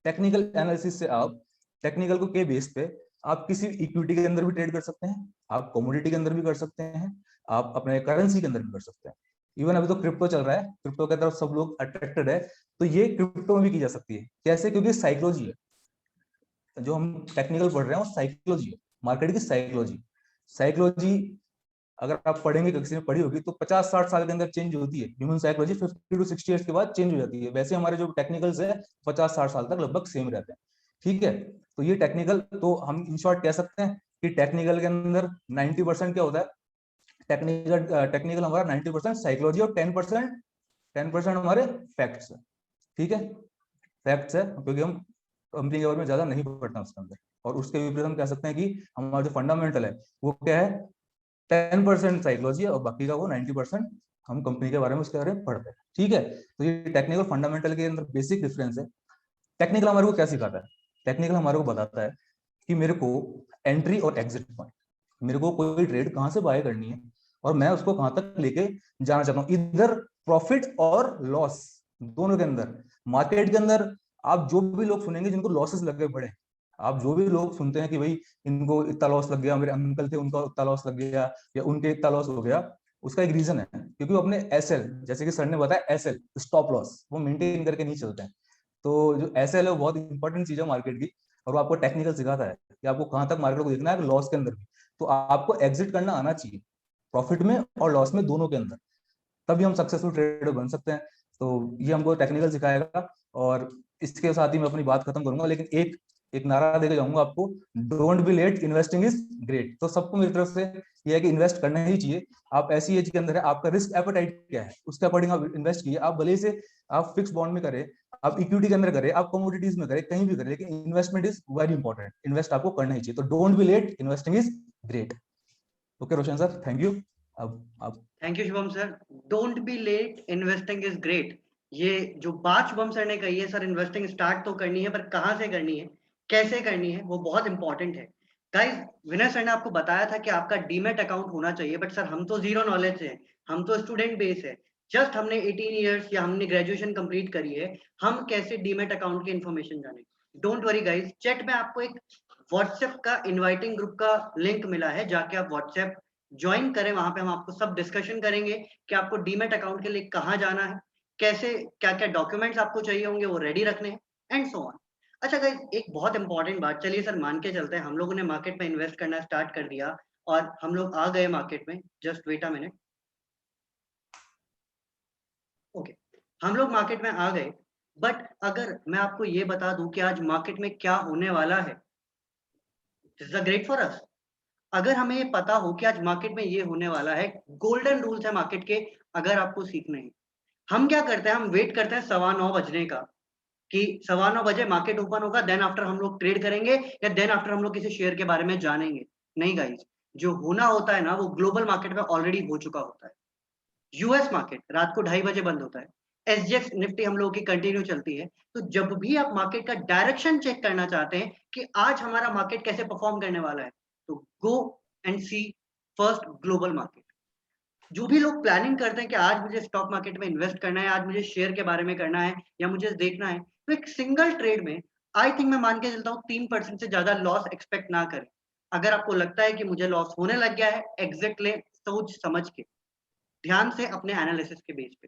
टेक्निकल एनालिसिस से आप टेक्निकल को के बेस पे आप किसी इक्विटी के अंदर भी ट्रेड कर सकते हैं, आप कमोडिटी के अंदर भी कर सकते हैं, आप अपने करेंसी के अंदर भी कर सकते हैं। इवन अभी तो क्रिप्टो चल रहा है, क्रिप्टो की तरफ सब लोग अट्रैक्टेड है, तो ये क्रिप्टो में भी की जा सकती है। कैसे? क्योंकि साइकोलॉजी है, जो हम टेक्निकल पढ़ रहे हैं वो साइकोलॉजी है, मार्केट की साइकोलॉजी। साइकोलॉजी अगर आप पढ़ेंगे, किसी ने पढ़ी होगी, तो 50-60 साल के अंदर चेंज होती है। ह्यूमन साइकोलॉजी 50 to 60 ईयर्स के बाद चेंज हो जाती है। वैसे हमारे जो टेक्निकल्स है 50-60 साल तक लगभग सेम रहते हैं। ठीक है, तो ये टेक्निकल, तो हम इन शॉर्ट कह सकते हैं कि टेक्निकल के अंदर 90% क्या होता है? टेक्निकल हमारा 90% साइकोलॉजी और 10% हमारे फैक्ट्स है। ठीक है, फैक्ट्स है, क्योंकि हम कंपनी के बारे में ज्यादा नहीं पढ़ते उसके अंदर। और उसके विपरीत हम कह सकते हैं कि हमारा जो फंडामेंटल है वो क्या है? 10% साइकोलॉजी है और बाकी का वो 90% हम कंपनी के बारे में उसके बारे में पढ़ते हैं। ठीक है, तो ये टेक्निकल फंडामेंटल के अंदर बेसिक डिफरेंस है। टेक्निकल हमारे को क्या सिखाता है? टेक्निकल हमारे को बताता है कि मेरे को एंट्री और एग्जिट पॉइंट, मेरे को कोई ट्रेड कहाँ से बाय करनी है और मैं उसको कहां तक लेके जाना चाहता हूँ, इधर प्रॉफिट और लॉस दोनों के अंदर। मार्केट के अंदर आप जो भी लोग सुनेंगे जिनको लॉसेस लगे पड़े, आप जो भी लोग सुनते हैं कि भाई इनको इतना लॉस लग गया, मेरे अंकल थे उनका इतना लॉस लग गया, या उनके इतना लॉस हो गया, उसका एक रीजन है, क्योंकि वो अपने एसएल, जैसे कि सर ने बताया, एसएल स्टॉप लॉस वो मेंटेन करके नहीं चलते हैं। तो जो एसएल है वो बहुत इंपॉर्टेंट चीज है मार्केट की, और वो आपको टेक्निकल सिखाता है कि आपको कहां तक मार्केट को देखना है लॉस के अंदर भी। तो आपको एग्जिट करना आना चाहिए प्रॉफिट में और लॉस में, दोनों के अंदर, तभी हम सक्सेसफुल ट्रेडर बन सकते हैं। तो ये हमको टेक्निकल सिखाएगा। और इसके साथ ही मैं अपनी बात खत्म करूंगा, लेकिन एक एक नारा देके जाऊंगा आपको, don't be late, investing is great. तो सबको मेरी तरफ से ये है कि इन्वेस्ट करना ही चाहिए। आप ऐसी एज के अंदर है, आपका रिस्क एपेटाइट क्या है उसके अकॉर्डिंग आप इन्वेस्ट कीजिए। आप भले से आप फिक्स बॉन्ड में करें, आप इक्विटी के अंदर करें, आप कमोडिटीज में करें, कहीं भी करें, लेकिन investment is very important. Invest आपको करना ही चाहिए। तो don't be late, investing is great. Okay Roshan sir, thank you. अब आप। Thank you Shubham sir. Don't be late, investing is great. ये जो बात शुभम सर ने कही है, सर इन्वेस्टिंग स्टार्ट तो करनी है, पर कहाँ से करनी है, कैसे करनी है, वो बहुत इंपॉर्टेंट है। गाइस, विनय सर ने आपको बताया था कि आपका डीमेट अकाउंट होना चाहिए, बट सर हम तो जीरो नॉलेज है, हम तो स्टूडेंट बेस है, जस्ट हमने 18 ईयर्स या हमने ग्रेजुएशन कंप्लीट करी है, हम कैसे डीमेट अकाउंट की इन्फॉर्मेशन जाने। डोंट वरी गाइस, चैट में आपको एक व्हाट्सएप का इनवाइटिंग ग्रुप का लिंक मिला है, जाके आप व्हाट्सएप ज्वाइन करें। वहां पे हम आपको सब डिस्कशन करेंगे कि आपको डीमेट अकाउंट के लिए कहाँ जाना है, कैसे, क्या क्या डॉक्यूमेंट्स आपको चाहिए होंगे वो रेडी रखने हैं, एंड सो ऑन। अच्छा गाइस, एक बहुत इंपॉर्टेंट बात, चलिए सर मान के चलते हैं हम लोगों ने मार्केट में इन्वेस्ट करना स्टार्ट कर दिया और हम लोग आ गए मार्केट में। Just wait a minute. Okay, हम लोग मार्केट में आ गए, बट अगर मैं आपको ये बता दूं कि आज मार्केट में क्या होने वाला है, this is a great for us. अगर हमें ये पता हो कि आज मार्केट में ये होने वाला है, गोल्डन रूल्स है मार्केट के, अगर आपको सीखने हैं। हम क्या करते हैं, हम वेट करते हैं 9:15 बजने का, कि 9:15 बजे मार्केट ओपन होगा, देन आफ्टर हम लोग ट्रेड करेंगे, या देन आफ्टर हम लोग किसी शेयर के बारे में जानेंगे। नहीं गाइस, जो होना होता है ना, वो ग्लोबल मार्केट में ऑलरेडी हो चुका होता है। यूएस मार्केट रात को 2:30 बजे बंद होता है, एसजीएक्स निफ्टी हम लोगों की कंटिन्यू चलती है। तो जब भी आप मार्केट का डायरेक्शन चेक करना चाहते हैं कि आज हमारा मार्केट कैसे परफॉर्म करने वाला है, तो go and see first global market. जो भी लोग प्लानिंग करते हैं कि आज मुझे स्टॉक मार्केट में इन्वेस्ट करना है, आज मुझे शेयर के बारे में करना है, या मुझे देखना है, तो एक सिंगल ट्रेड में आई थिंक मैं मान के चलता हूँ 3% से ज्यादा लॉस एक्सपेक्ट ना करें। अगर आपको लगता है कि मुझे लॉस होने लग गया है, एग्जिट ले, सोच समझ के, ध्यान से, अपने एनालिसिस के बेस पे।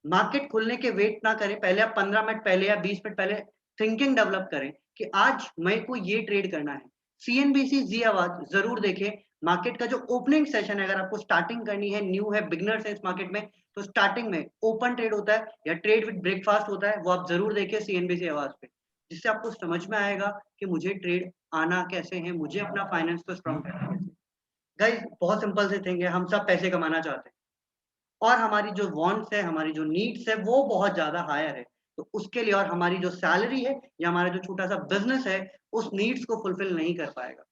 मार्केट खुलने के वेट ना करें, पहले आप 15 मिनट पहले या 20 मिनट पहले थिंकिंग डेवलप करें कि आज मेरे को ये ट्रेड करना है। सीएनबीसी जी आवाज जरूर देखें। मार्केट का जो ओपनिंग सेशन है, अगर आपको स्टार्टिंग करनी है, न्यू है, बिगनर्स है इस मार्केट में, तो स्टार्टिंग में ओपन ट्रेड होता है या ट्रेड विद ब्रेकफास्ट होता है, वो आप जरूर देखें सीएनबीसी आवाज पे, जिससे आपको समझ में आएगा कि मुझे ट्रेड आना कैसे है, मुझे अपना फाइनेंस को स्ट्रॉन्ग करना कैसे। गाइस, बहुत सिंपल से थिंग है, हम सब पैसे कमाना चाहते हैं, और हमारी जो वांट्स है, हमारी जो नीड्स है, वो बहुत ज्यादा हायर है। तो उसके लिए, और हमारी जो सैलरी है या हमारा जो छोटा सा बिजनेस है, उस नीड्स को फुलफिल नहीं कर पाएगा।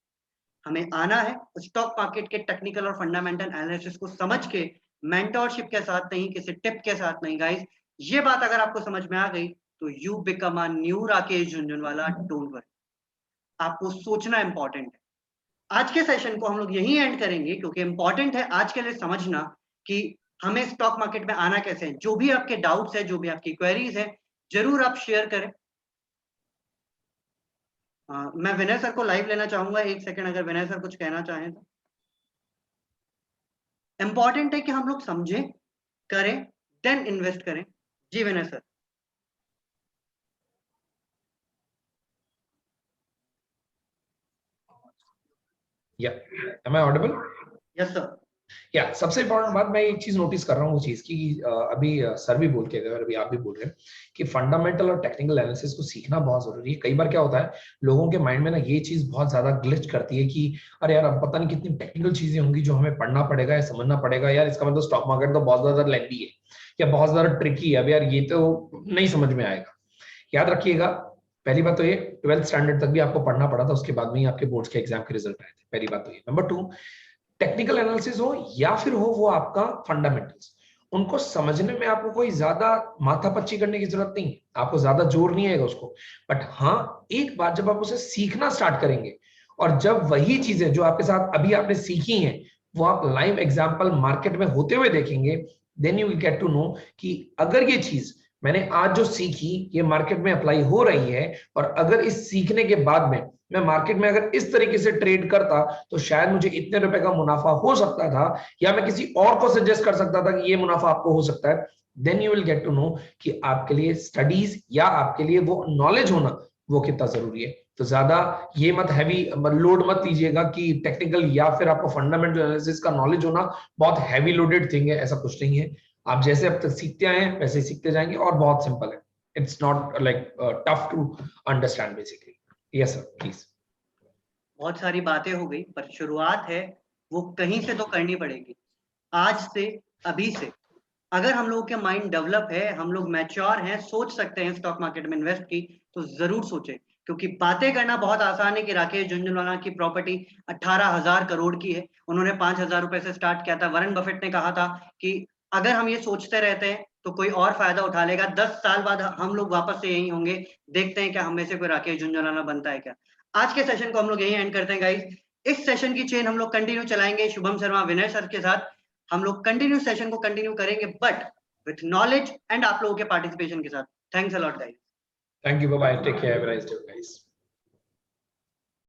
हमें आना है स्टॉक मार्केट के टेक्निकल और फंडामेंटल एनालिसिस को समझ के, मेंटोरशिप के साथ नहीं, किसी टिप के साथ नहीं। गाइस, ये बात अगर आपको समझ में आ गई, तो you become a new Rakesh Jhunjhunwala. Don't worry, आपको सोचना इंपॉर्टेंट है। आज के सेशन को हम लोग यहीं एंड करेंगे, क्योंकि इंपॉर्टेंट है आज के लिए समझना कि हमें स्टॉक मार्केट में आना कैसे है। जो भी आपके डाउट्स है, जो भी आपकी क्वेरीज है, जरूर आप शेयर करें। मैं विनय सर को लाइव लेना चाहूंगा, एक सेकंड, अगर विनय सर कुछ कहना चाहें तो। इंपॉर्टेंट है कि हम लोग समझें, करें, देन इन्वेस्ट करें। जी विनय सर। या am I audible? Yes sir. या सबसे इंपॉर्टेंट बात मैं एक चीज नोटिस कर रहा हूँ, वो चीज की अभी सर भी बोल के गए और अभी आप भी बोल रहे हैं कि फंडामेंटल और टेक्निकल एनालिसिस को सीखना बहुत जरूरी है। कई बार क्या होता है, लोगों के माइंड में ना ये चीज बहुत ज्यादा ग्लिच करती है कि अरे यार, अब पता नहीं कितनी टेक्निकल चीजें होंगी जो हमें पढ़ना पड़ेगा या समझना पड़ेगा, यार इसका मतलब स्टॉक मार्केट तो बहुत ज्यादा लेंथी है या बहुत ज्यादा ट्रिकी है, अब यार ये तो नहीं समझ में आएगा। याद रखिएगा, पहली बात तो ये, 12th स्टैंडर्ड तक भी आपको पढ़ना पड़ा था, उसके बाद में ही आपके बोर्ड्स के एग्जाम के रिजल्ट आए थे। पहली बात तो ये। नंबर 2, टेक्निकल एनालिसिस हो या फिर हो वो आपका फंडामेंटल्स, उनको समझने में आपको कोई ज्यादा माथापच्ची करने की जरूरत नहीं है, आपको ज्यादा जोर नहीं आएगा उसको। बट हाँ, एक बार जब आप उसे सीखना स्टार्ट करेंगे और जब वही चीजें जो आपके साथ अभी आपने सीखी हैं वो आप लाइव एग्जांपल मार्केट में होते हुए देखेंगे, then you will get to know कि अगर ये चीज मैंने आज जो सीखी ये मार्केट में अप्लाई हो रही है, और अगर इस सीखने के बाद में मैं मार्केट में अगर इस तरीके से ट्रेड करता तो शायद मुझे इतने रुपए का मुनाफा हो सकता था, या मैं किसी और को सजेस्ट कर सकता था कि ये मुनाफा आपको हो सकता है, then you will get to know कि आपके लिए स्टडीज या आपके लिए वो नॉलेज होना वो कितना जरूरी है। तो ज्यादा ये मत हैवी लोड मत लीजिएगा कि टेक्निकल या फिर आपको फंडामेंटल एनालिसिस का नॉलेज होना बहुत हैवी लोडेड थिंग है, ऐसा कुछ नहीं है। आप जैसे अब तक सीखते आए हैं वैसे ही सीखते जाएंगे, और बहुत सिंपल है, it's not like tough to understand basically. Yes sir please. बहुत सारी बातें हो गई, पर शुरुआत है वो कहीं से तो करनी पड़ेगी। आज से, अभी से अगर हम लोगों के माइंड डेवलप है, हम लोग मैच्योर हैं, सोच सकते हैं स्टॉक मार्केट में इन्वेस्ट की, तो जरूर सोचें। क्योंकि बातें करना बहुत आसान है कि राकेश झुनझुनवाला की प्रॉपर्टी 18,000 करोड़ की है, उन्होंने 5,000 रुपए से स्टार्ट किया था। वरुण बफेट ने कहा था कि अगर हम ये सोचते रहते हैं तो कोई और फायदा उठा लेगा, 10 साल बाद हम लोग वापस से यही होंगे, देखते हैं क्या हम में से कोई राकेश झुनझुनवाला बनता है क्या। आज के सेशन को हम लोग यही एंड करते हैं गाइस। इस सेशन की चेन हम लोग कंटिन्यू चलाएंगे शुभम शर्मा विनय सर के साथ। हम लोग कंटिन्यू सेशन को कंटिन्यू करेंगे, बट विथ नॉलेज एंड आप लोगों के पार्टिसिपेशन के साथ। Thanks a lot guys. Thank you, bye bye, take care, have a nice day guys.